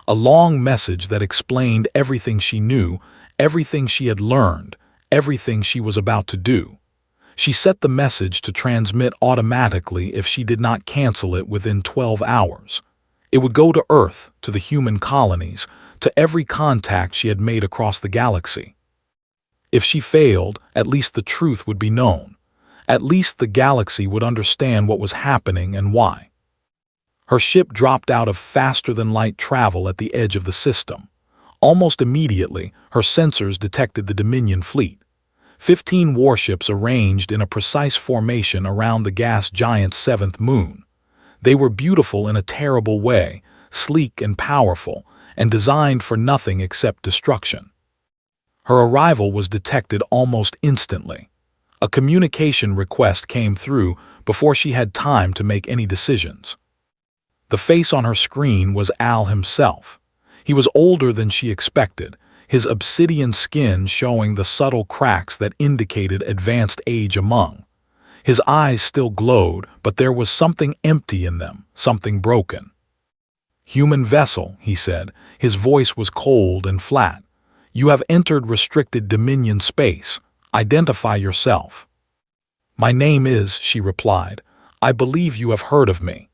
a long message that explained everything she knew, everything she had learned, everything she was about to do. She set the message to transmit automatically if she did not cancel it within 12 hours. It would go to Earth, to the human colonies, to every contact she had made across the galaxy. If she failed, at least the truth would be known. At least the galaxy would understand what was happening and why. Her ship dropped out of faster-than-light travel at the edge of the system. Almost immediately, her sensors detected the Dominion fleet. 15 warships arranged in a precise formation around the gas giant's 7th moon. They were beautiful in a terrible way, sleek and powerful, and designed for nothing except destruction. Her arrival was detected almost instantly. A communication request came through before she had time to make any decisions. The face on her screen was Al himself. He was older than she expected, his obsidian skin showing the subtle cracks that indicated advanced age among. His eyes still glowed, but there was something empty in them, something broken. "Human vessel," he said. His voice was cold and flat. "You have entered restricted Dominion space. Identify yourself." "My name is," she replied. "I believe you have heard of me."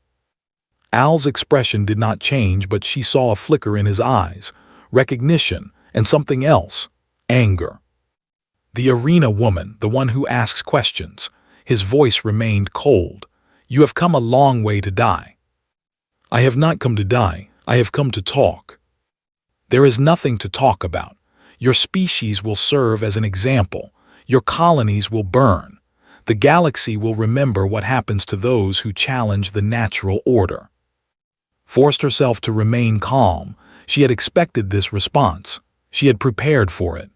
Al's expression did not change, but she saw a flicker in his eyes, recognition, and something else, anger. "The arena woman, the one who asks questions." His voice remained cold. "You have come a long way to die." "I have not come to die. I have come to talk." "There is nothing to talk about. Your species will serve as an example. Your colonies will burn. The galaxy will remember what happens to those who challenge the natural order." Forced herself to remain calm, she had expected this response. She had prepared for it.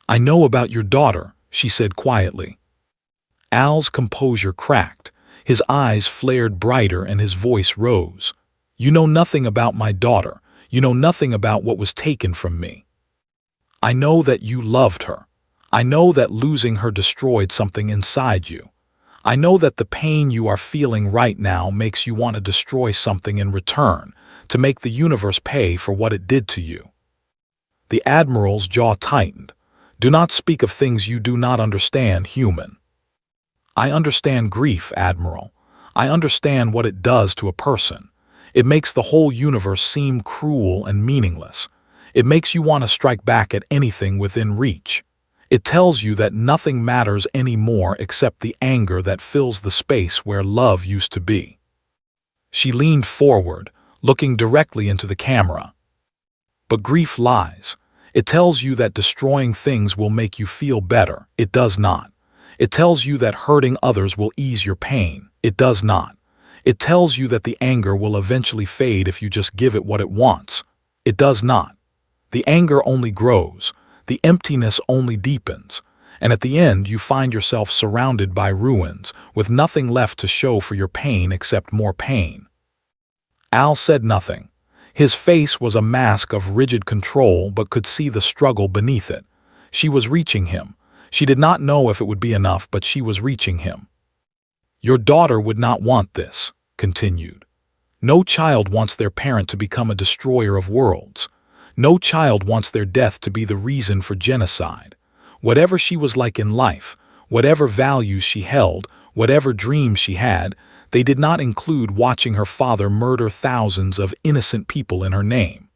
"I know about your daughter," she said quietly. Al's composure cracked. His eyes flared brighter and his voice rose. "You know nothing about my daughter. You know nothing about what was taken from me. I know that you loved her. I know that losing her destroyed something inside you. I know that the pain you are feeling right now makes you want to destroy something in return, to make the universe pay for what it did to you." The Admiral's jaw tightened. "Do not speak of things you do not understand, human." "I understand grief, Admiral. I understand what it does to a person. It makes the whole universe seem cruel and meaningless. It makes you want to strike back at anything within reach. It tells you that nothing matters anymore except the anger that fills the space where love used to be." She leaned forward, looking directly into the camera. "But grief lies. It tells you that destroying things will make you feel better. It does not. It tells you that hurting others will ease your pain. It does not. It tells you that the anger will eventually fade if you just give it what it wants. It does not. The anger only grows. The emptiness only deepens, and at the end you find yourself surrounded by ruins, with nothing left to show for your pain except more pain." Al said nothing. His face was a mask of rigid control, but could see the struggle beneath it. She was reaching him. She did not know if it would be enough, but she was reaching him. "Your daughter would not want this," continued. No child wants their parent to become a destroyer of worlds. No child wants their death to be the reason for genocide. Whatever she was like in life, whatever values she held, whatever dreams she had, they did not include watching her father murder thousands of innocent people in her name.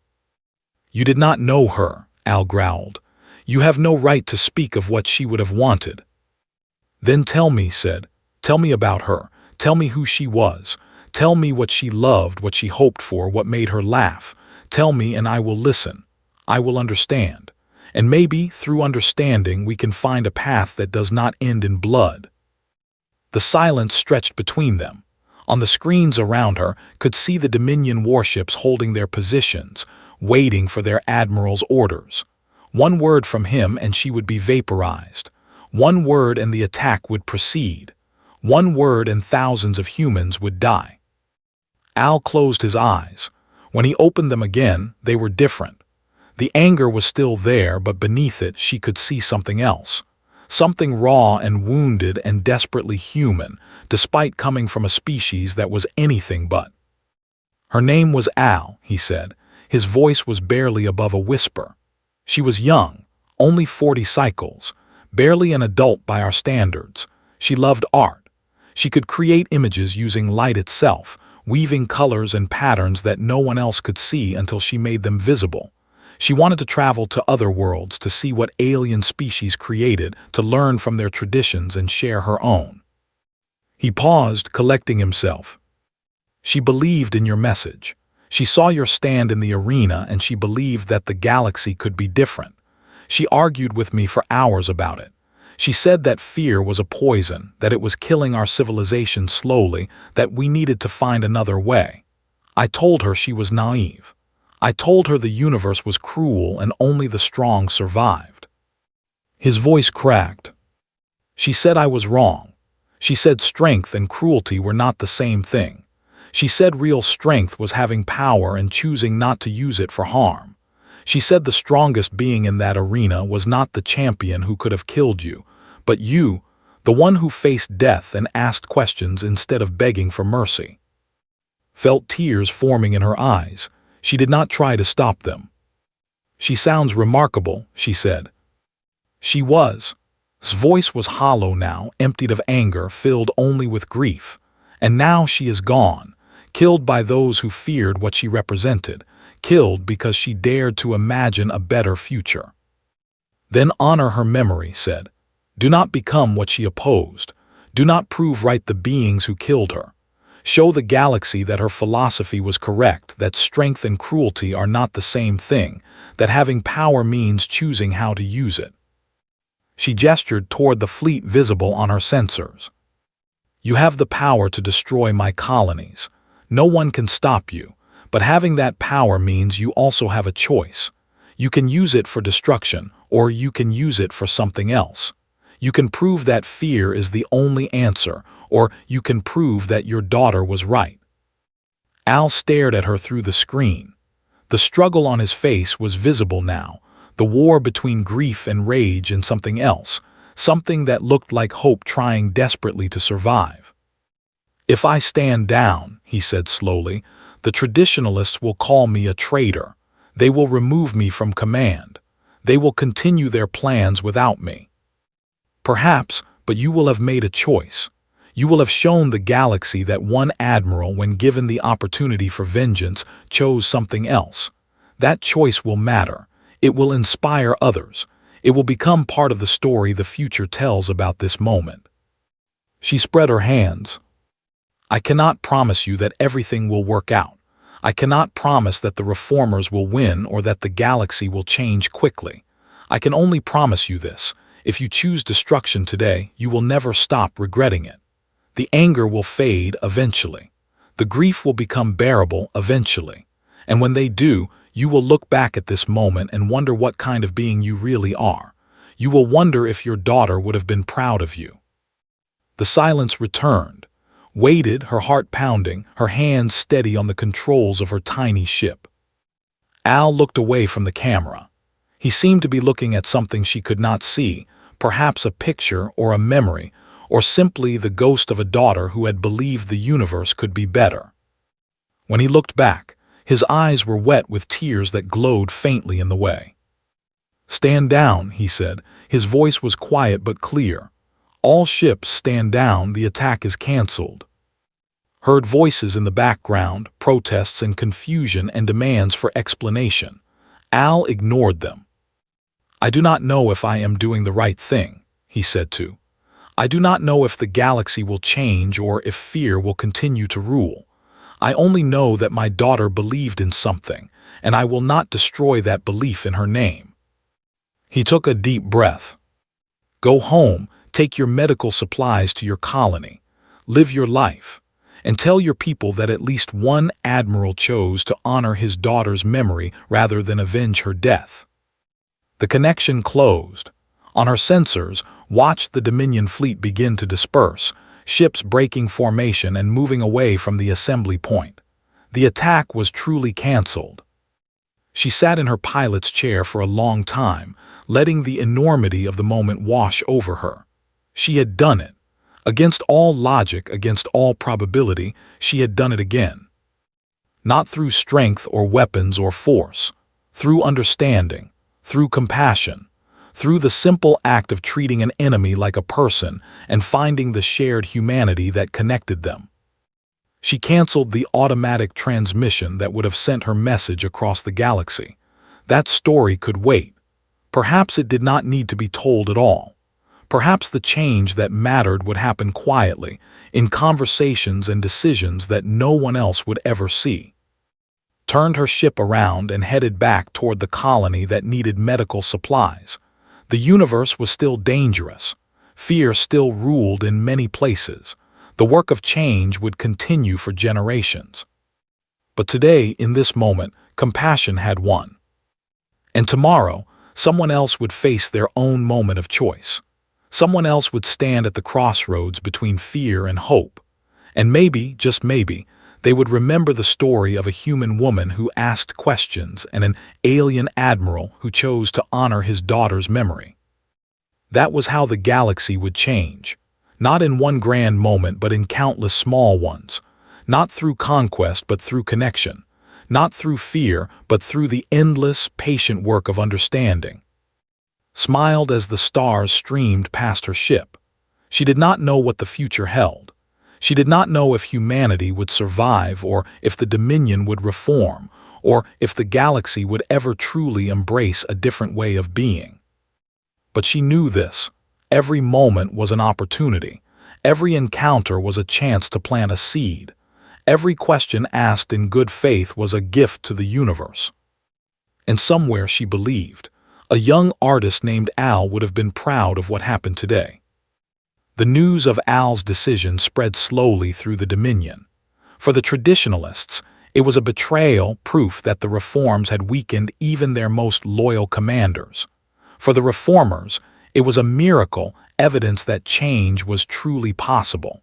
You did not know her, Al growled. You have no right to speak of what she would have wanted. Then tell me, said. Tell me about her. Tell me who she was. Tell me what she loved, what she hoped for, what made her laugh. Tell me and I will listen. I will understand. And maybe, through understanding, we can find a path that does not end in blood. The silence stretched between them. On the screens around her could see the Dominion warships holding their positions, waiting for their admiral's orders. One word from him and she would be vaporized. One word and the attack would proceed. One word and thousands of humans would die. Al closed his eyes. When he opened them again, they were different. The anger was still there, but beneath it she could see something else. Something raw and wounded and desperately human, despite coming from a species that was anything but. Her name was Al, he said. His voice was barely above a whisper. She was young, only 40 cycles, barely an adult by our standards. She loved art. She could create images using light itself, weaving colors and patterns that no one else could see until she made them visible. She wanted to travel to other worlds to see what alien species created, to learn from their traditions and share her own. He paused, collecting himself. She believed in your message. She saw your stand in the arena and she believed that the galaxy could be different. She argued with me for hours about it. She said that fear was a poison, that it was killing our civilization slowly, that we needed to find another way. I told her she was naive. I told her the universe was cruel and only the strong survived. His voice cracked. She said I was wrong. She said strength and cruelty were not the same thing. She said real strength was having power and choosing not to use it for harm. She said the strongest being in that arena was not the champion who could have killed you, but you, the one who faced death and asked questions instead of begging for mercy. Felt tears forming in her eyes. She did not try to stop them. She sounds remarkable, she said. She was. His voice was hollow now, emptied of anger, filled only with grief. And now she is gone, killed by those who feared what she represented, killed because she dared to imagine a better future. Then honor her memory, said. Do not become what she opposed. Do not prove right the beings who killed her. Show the galaxy that her philosophy was correct, that strength and cruelty are not the same thing, that having power means choosing how to use it. She gestured toward the fleet visible on her sensors. You have the power to destroy my colonies. No one can stop you, but having that power means you also have a choice. You can use it for destruction, or you can use it for something else. You can prove that fear is the only answer, or you can prove that your daughter was right. Al stared at her through the screen. The struggle on his face was visible now, the war between grief and rage and something else, something that looked like hope trying desperately to survive. If I stand down, he said slowly, the traditionalists will call me a traitor. They will remove me from command. They will continue their plans without me. Perhaps, but you will have made a choice. You will have shown the galaxy that one admiral, when given the opportunity for vengeance, chose something else. That choice will matter. It will inspire others. It will become part of the story the future tells about this moment. She spread her hands. I cannot promise you that everything will work out. I cannot promise that the reformers will win or that the galaxy will change quickly. I can only promise you this. If you choose destruction today, you will never stop regretting it. The anger will fade eventually. The grief will become bearable eventually. And when they do, you will look back at this moment and wonder what kind of being you really are. You will wonder if your daughter would have been proud of you. The silence returned. Waited, her heart pounding, her hands steady on the controls of her tiny ship. Al looked away from the camera. He seemed to be looking at something she could not see, perhaps a picture or a memory, or simply the ghost of a daughter who had believed the universe could be better. When he looked back, his eyes were wet with tears that glowed faintly in the way. "Stand down," he said. His voice was quiet but clear. "All ships stand down, the attack is cancelled." Heard voices in the background, protests and confusion and demands for explanation. Al ignored them. "I do not know if I am doing the right thing," he said to. "I do not know if the galaxy will change or if fear will continue to rule. I only know that my daughter believed in something, and I will not destroy that belief in her name." He took a deep breath. "Go home, take your medical supplies to your colony, live your life, and tell your people that at least one admiral chose to honor his daughter's memory rather than avenge her death." The connection closed. On her sensors, watched the Dominion fleet begin to disperse, ships breaking formation and moving away from the assembly point. The attack was truly cancelled. She sat in her pilot's chair for a long time, letting the enormity of the moment wash over her. She had done it. Against all logic, against all probability, she had done it again. Not through strength or weapons or force, through understanding, through compassion, through the simple act of treating an enemy like a person and finding the shared humanity that connected them. She canceled the automatic transmission that would have sent her message across the galaxy. That story could wait. Perhaps it did not need to be told at all. Perhaps the change that mattered would happen quietly, in conversations and decisions that no one else would ever see. Turned her ship around and headed back toward the colony that needed medical supplies. The universe was still dangerous. Fear still ruled in many places. The work of change would continue for generations. But today, in this moment, compassion had won. And tomorrow, someone else would face their own moment of choice. Someone else would stand at the crossroads between fear and hope. And maybe, just maybe, they would remember the story of a human woman who asked questions and an alien admiral who chose to honor his daughter's memory. That was how the galaxy would change. Not in one grand moment, but in countless small ones. Not through conquest, but through connection. Not through fear, but through the endless, patient work of understanding. Smiled as the stars streamed past her ship. She did not know what the future held. She did not know if humanity would survive, or if the Dominion would reform, or if the galaxy would ever truly embrace a different way of being. But she knew this. Every moment was an opportunity. Every encounter was a chance to plant a seed. Every question asked in good faith was a gift to the universe. And somewhere she believed, a young artist named Al would have been proud of what happened today. The news of Al's decision spread slowly through the Dominion. For the traditionalists, it was a betrayal, proof that the reforms had weakened even their most loyal commanders. For the reformers, it was a miracle, evidence that change was truly possible.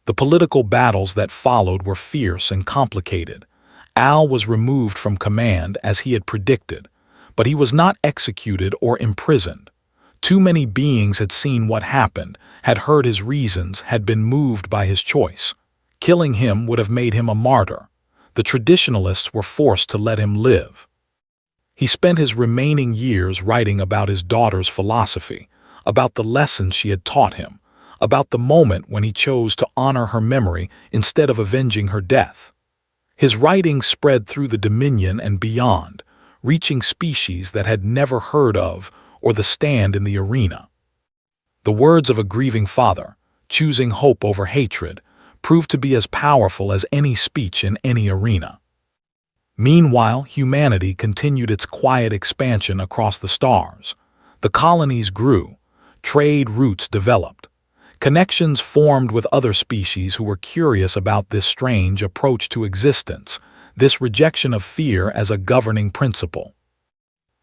The political battles that followed were fierce and complicated. Al was removed from command as he had predicted, but he was not executed or imprisoned. Too many beings had seen what happened, had heard his reasons, had been moved by his choice. Killing him would have made him a martyr. The traditionalists were forced to let him live. He spent his remaining years writing about his daughter's philosophy, about the lessons she had taught him, about the moment when he chose to honor her memory instead of avenging her death. His writings spread through the Dominion and beyond, reaching species that had never heard of or the stand in the arena. The words of a grieving father, choosing hope over hatred, proved to be as powerful as any speech in any arena. Meanwhile, humanity continued its quiet expansion across the stars. The colonies grew, trade routes developed. Connections formed with other species who were curious about this strange approach to existence, this rejection of fear as a governing principle.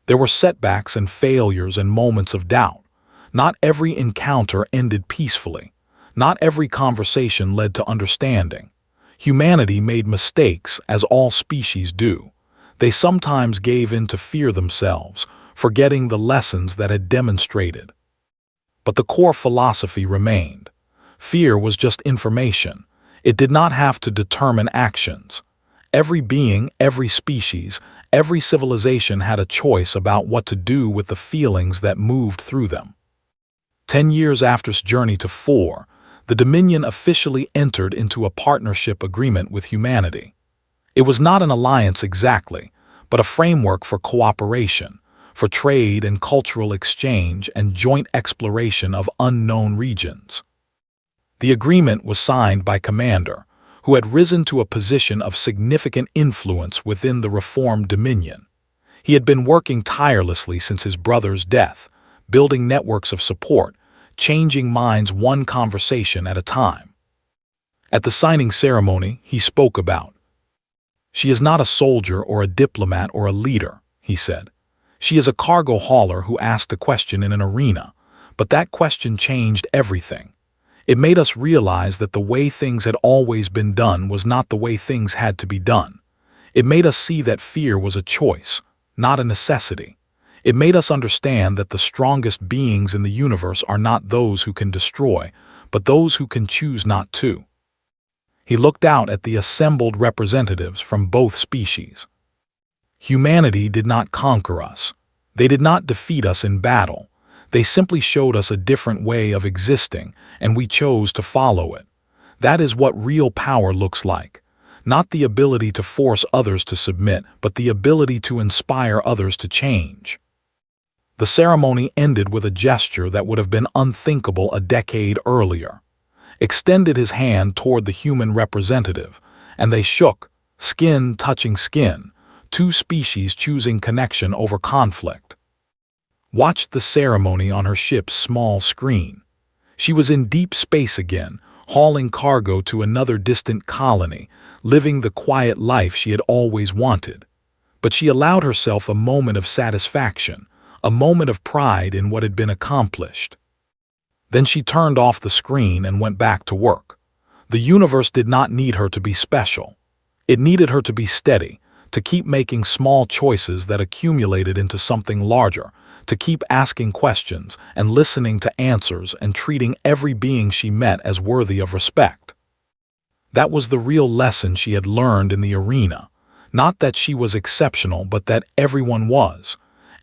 There were setbacks and failures and moments of doubt. Not every encounter ended peacefully. Not every conversation led to understanding. Humanity made mistakes, as all species do. They sometimes gave in to fear themselves, forgetting the lessons that had demonstrated. But the core philosophy remained. Fear was just information. It did not have to determine actions. Every being, every species, every civilization had a choice about what to do with the feelings that moved through them. 10 years after its journey to 4, the Dominion officially entered into a partnership agreement with humanity. It was not an alliance exactly, but a framework for cooperation, for trade and cultural exchange and joint exploration of unknown regions. The agreement was signed by Commander, who had risen to a position of significant influence within the reformed Dominion. He had been working tirelessly since his brother's death, building networks of support, changing minds one conversation at a time. At the signing ceremony, he spoke about, "She is not a soldier or a diplomat or a leader," he said. "She is a cargo hauler who asked a question in an arena, but that question changed everything. It made us realize that the way things had always been done was not the way things had to be done. It made us see that fear was a choice, not a necessity. It made us understand that the strongest beings in the universe are not those who can destroy, but those who can choose not to." He looked out at the assembled representatives from both species. Humanity did not conquer us. They did not defeat us in battle. They simply showed us a different way of existing, and we chose to follow it. That is what real power looks like. Not the ability to force others to submit, but the ability to inspire others to change. The ceremony ended with a gesture that would have been unthinkable a decade earlier. Extended his hand toward the human representative, and they shook, skin touching skin, two species choosing connection over conflict. Watched the ceremony on her ship's small screen. She was in deep space again, hauling cargo to another distant colony, living the quiet life she had always wanted. But she allowed herself a moment of satisfaction, a moment of pride in what had been accomplished. Then she turned off the screen and went back to work. The universe did not need her to be special. It needed her to be steady, to keep making small choices that accumulated into something larger, to keep asking questions and listening to answers and treating every being she met as worthy of respect. That was the real lesson she had learned in the arena. Not that she was exceptional, but that everyone was.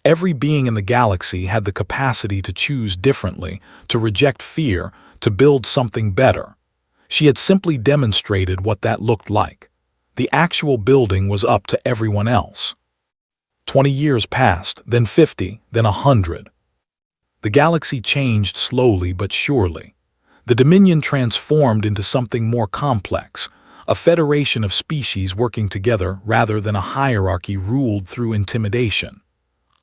Every being in the galaxy had the capacity to choose differently, to reject fear, to build something better. She had simply demonstrated what that looked like. The actual building was up to everyone else. 20 years passed, then 50, then 100. The galaxy changed slowly but surely. The Dominion transformed into something more complex, a federation of species working together rather than a hierarchy ruled through intimidation.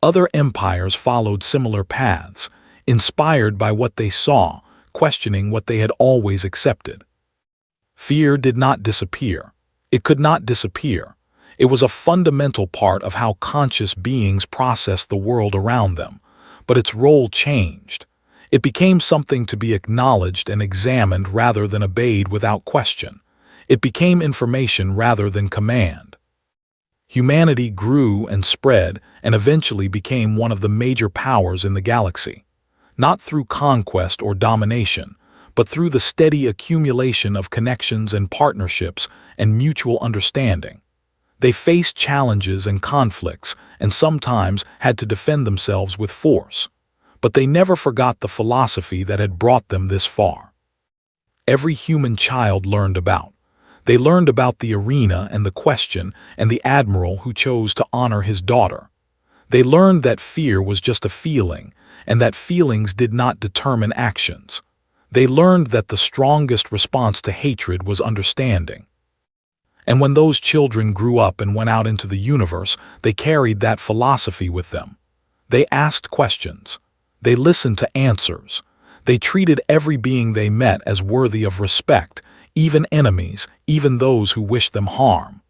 Other empires followed similar paths, inspired by what they saw, questioning what they had always accepted. Fear did not disappear. It could not disappear. It was a fundamental part of how conscious beings processed the world around them, but its role changed. It became something to be acknowledged and examined rather than obeyed without question. It became information rather than command. Humanity grew and spread and eventually became one of the major powers in the galaxy, not through conquest or domination, but through the steady accumulation of connections and partnerships and mutual understanding. They faced challenges and conflicts and sometimes had to defend themselves with force, but they never forgot the philosophy that had brought them this far. Every human child learned about. They learned about the arena and the question and the admiral who chose to honor his daughter. They learned that fear was just a feeling and that feelings did not determine actions. They learned that the strongest response to hatred was understanding. And when those children grew up and went out into the universe, they carried that philosophy with them. They asked questions. They listened to answers. They treated every being they met as worthy of respect, even enemies, even those who wished them harm.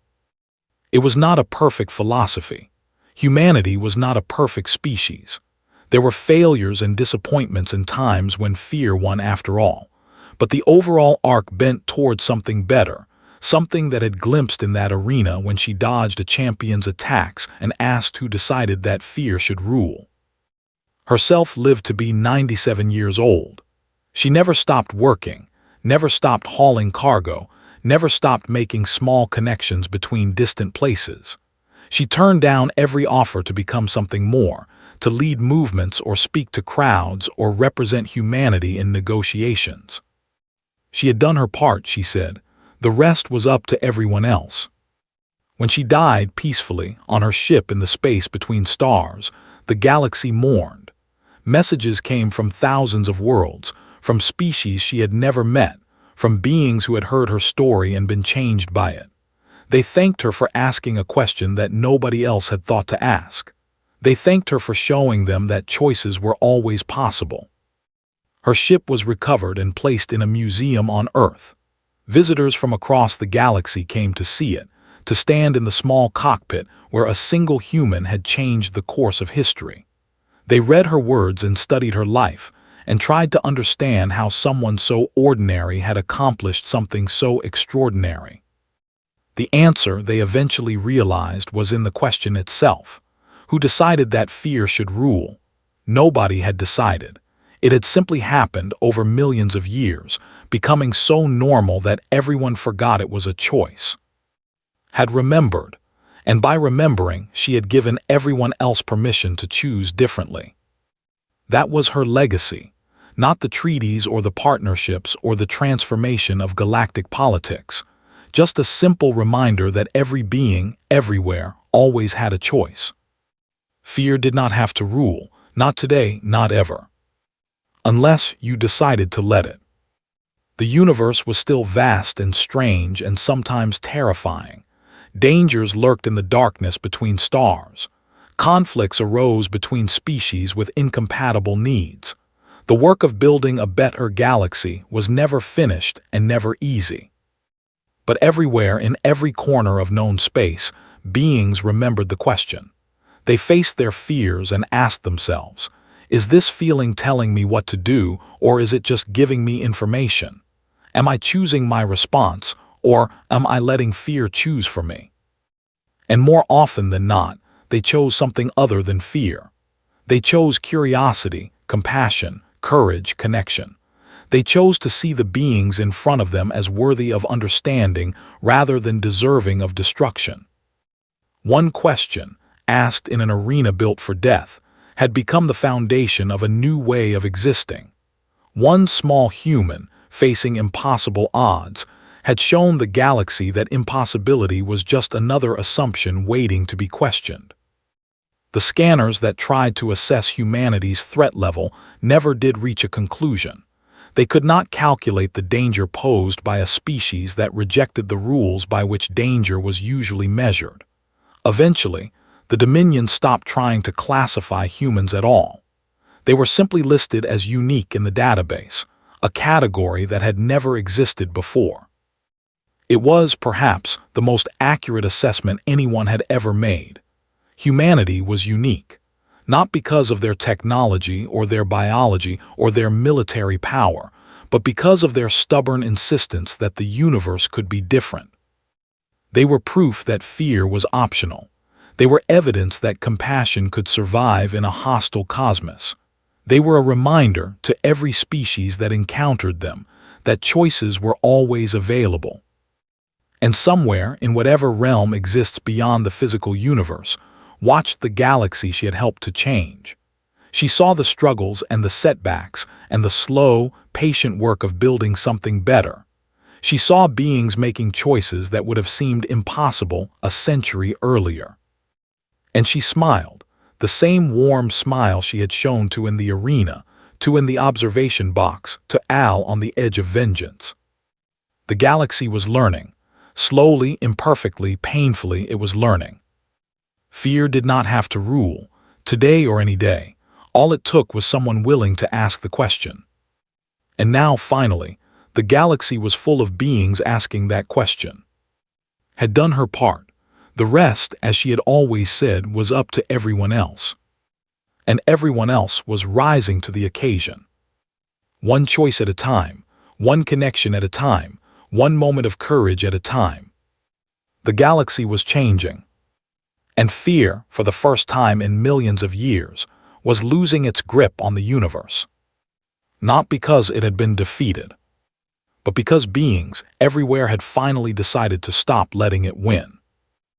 It was not a perfect philosophy. Humanity was not a perfect species. There were failures and disappointments and times when fear won after all. But the overall arc bent toward something better, something that had glimpsed in that arena when she dodged a champion's attacks and asked who decided that fear should rule. Herself lived to be 97 years old. She never stopped working, never stopped hauling cargo, never stopped making small connections between distant places. She turned down every offer to become something more, to lead movements or speak to crowds or represent humanity in negotiations. She had done her part, she said. The rest was up to everyone else. When she died peacefully on her ship in the space between stars, the galaxy mourned. Messages came from thousands of worlds, from species she had never met, from beings who had heard her story and been changed by it. They thanked her for asking a question that nobody else had thought to ask. They thanked her for showing them that choices were always possible. Her ship was recovered and placed in a museum on Earth. Visitors from across the galaxy came to see it, to stand in the small cockpit where a single human had changed the course of history. They read her words and studied her life, and tried to understand how someone so ordinary had accomplished something so extraordinary. The answer, they eventually realized, was in the question itself. Who decided that fear should rule? Nobody had decided. It had simply happened over millions of years, becoming so normal that everyone forgot it was a choice. Had remembered, and by remembering, she had given everyone else permission to choose differently. That was her legacy, not the treaties or the partnerships or the transformation of galactic politics, just a simple reminder that every being, everywhere, always had a choice. Fear did not have to rule, not today, not ever. Unless you decided to let it. The universe was still vast and strange and sometimes terrifying. Dangers lurked in the darkness between stars. Conflicts arose between species with incompatible needs. The work of building a better galaxy was never finished and never easy. But everywhere, in every corner of known space, beings remembered the question. They faced their fears and asked themselves, is this feeling telling me what to do, or is it just giving me information? Am I choosing my response, or am I letting fear choose for me? And more often than not, they chose something other than fear. They chose curiosity, compassion, courage, connection. They chose to see the beings in front of them as worthy of understanding rather than deserving of destruction. One question, asked in an arena built for death, had become the foundation of a new way of existing. One small human, facing impossible odds, had shown the galaxy that impossibility was just another assumption waiting to be questioned. The scanners that tried to assess humanity's threat level never did reach a conclusion. They could not calculate the danger posed by a species that rejected the rules by which danger was usually measured. Eventually, the Dominion stopped trying to classify humans at all. They were simply listed as unique in the database, a category that had never existed before. It was, perhaps, the most accurate assessment anyone had ever made. Humanity was unique, not because of their technology or their biology or their military power, but because of their stubborn insistence that the universe could be different. They were proof that fear was optional. They were evidence that compassion could survive in a hostile cosmos. They were a reminder to every species that encountered them that choices were always available. And somewhere, in whatever realm exists beyond the physical universe, watched the galaxy she had helped to change. She saw the struggles and the setbacks and the slow, patient work of building something better. She saw beings making choices that would have seemed impossible a century earlier. And she smiled, the same warm smile she had shown to in the arena, to in the observation box, to Al on the edge of vengeance. The galaxy was learning. Slowly, imperfectly, painfully, it was learning. Fear did not have to rule, today or any day. All it took was someone willing to ask the question. And now, finally, the galaxy was full of beings asking that question. Had done her part. The rest, as she had always said, was up to everyone else. And everyone else was rising to the occasion. One choice at a time, one connection at a time, one moment of courage at a time. The galaxy was changing. And fear, for the first time in millions of years, was losing its grip on the universe. Not because it had been defeated, but because beings everywhere had finally decided to stop letting it win.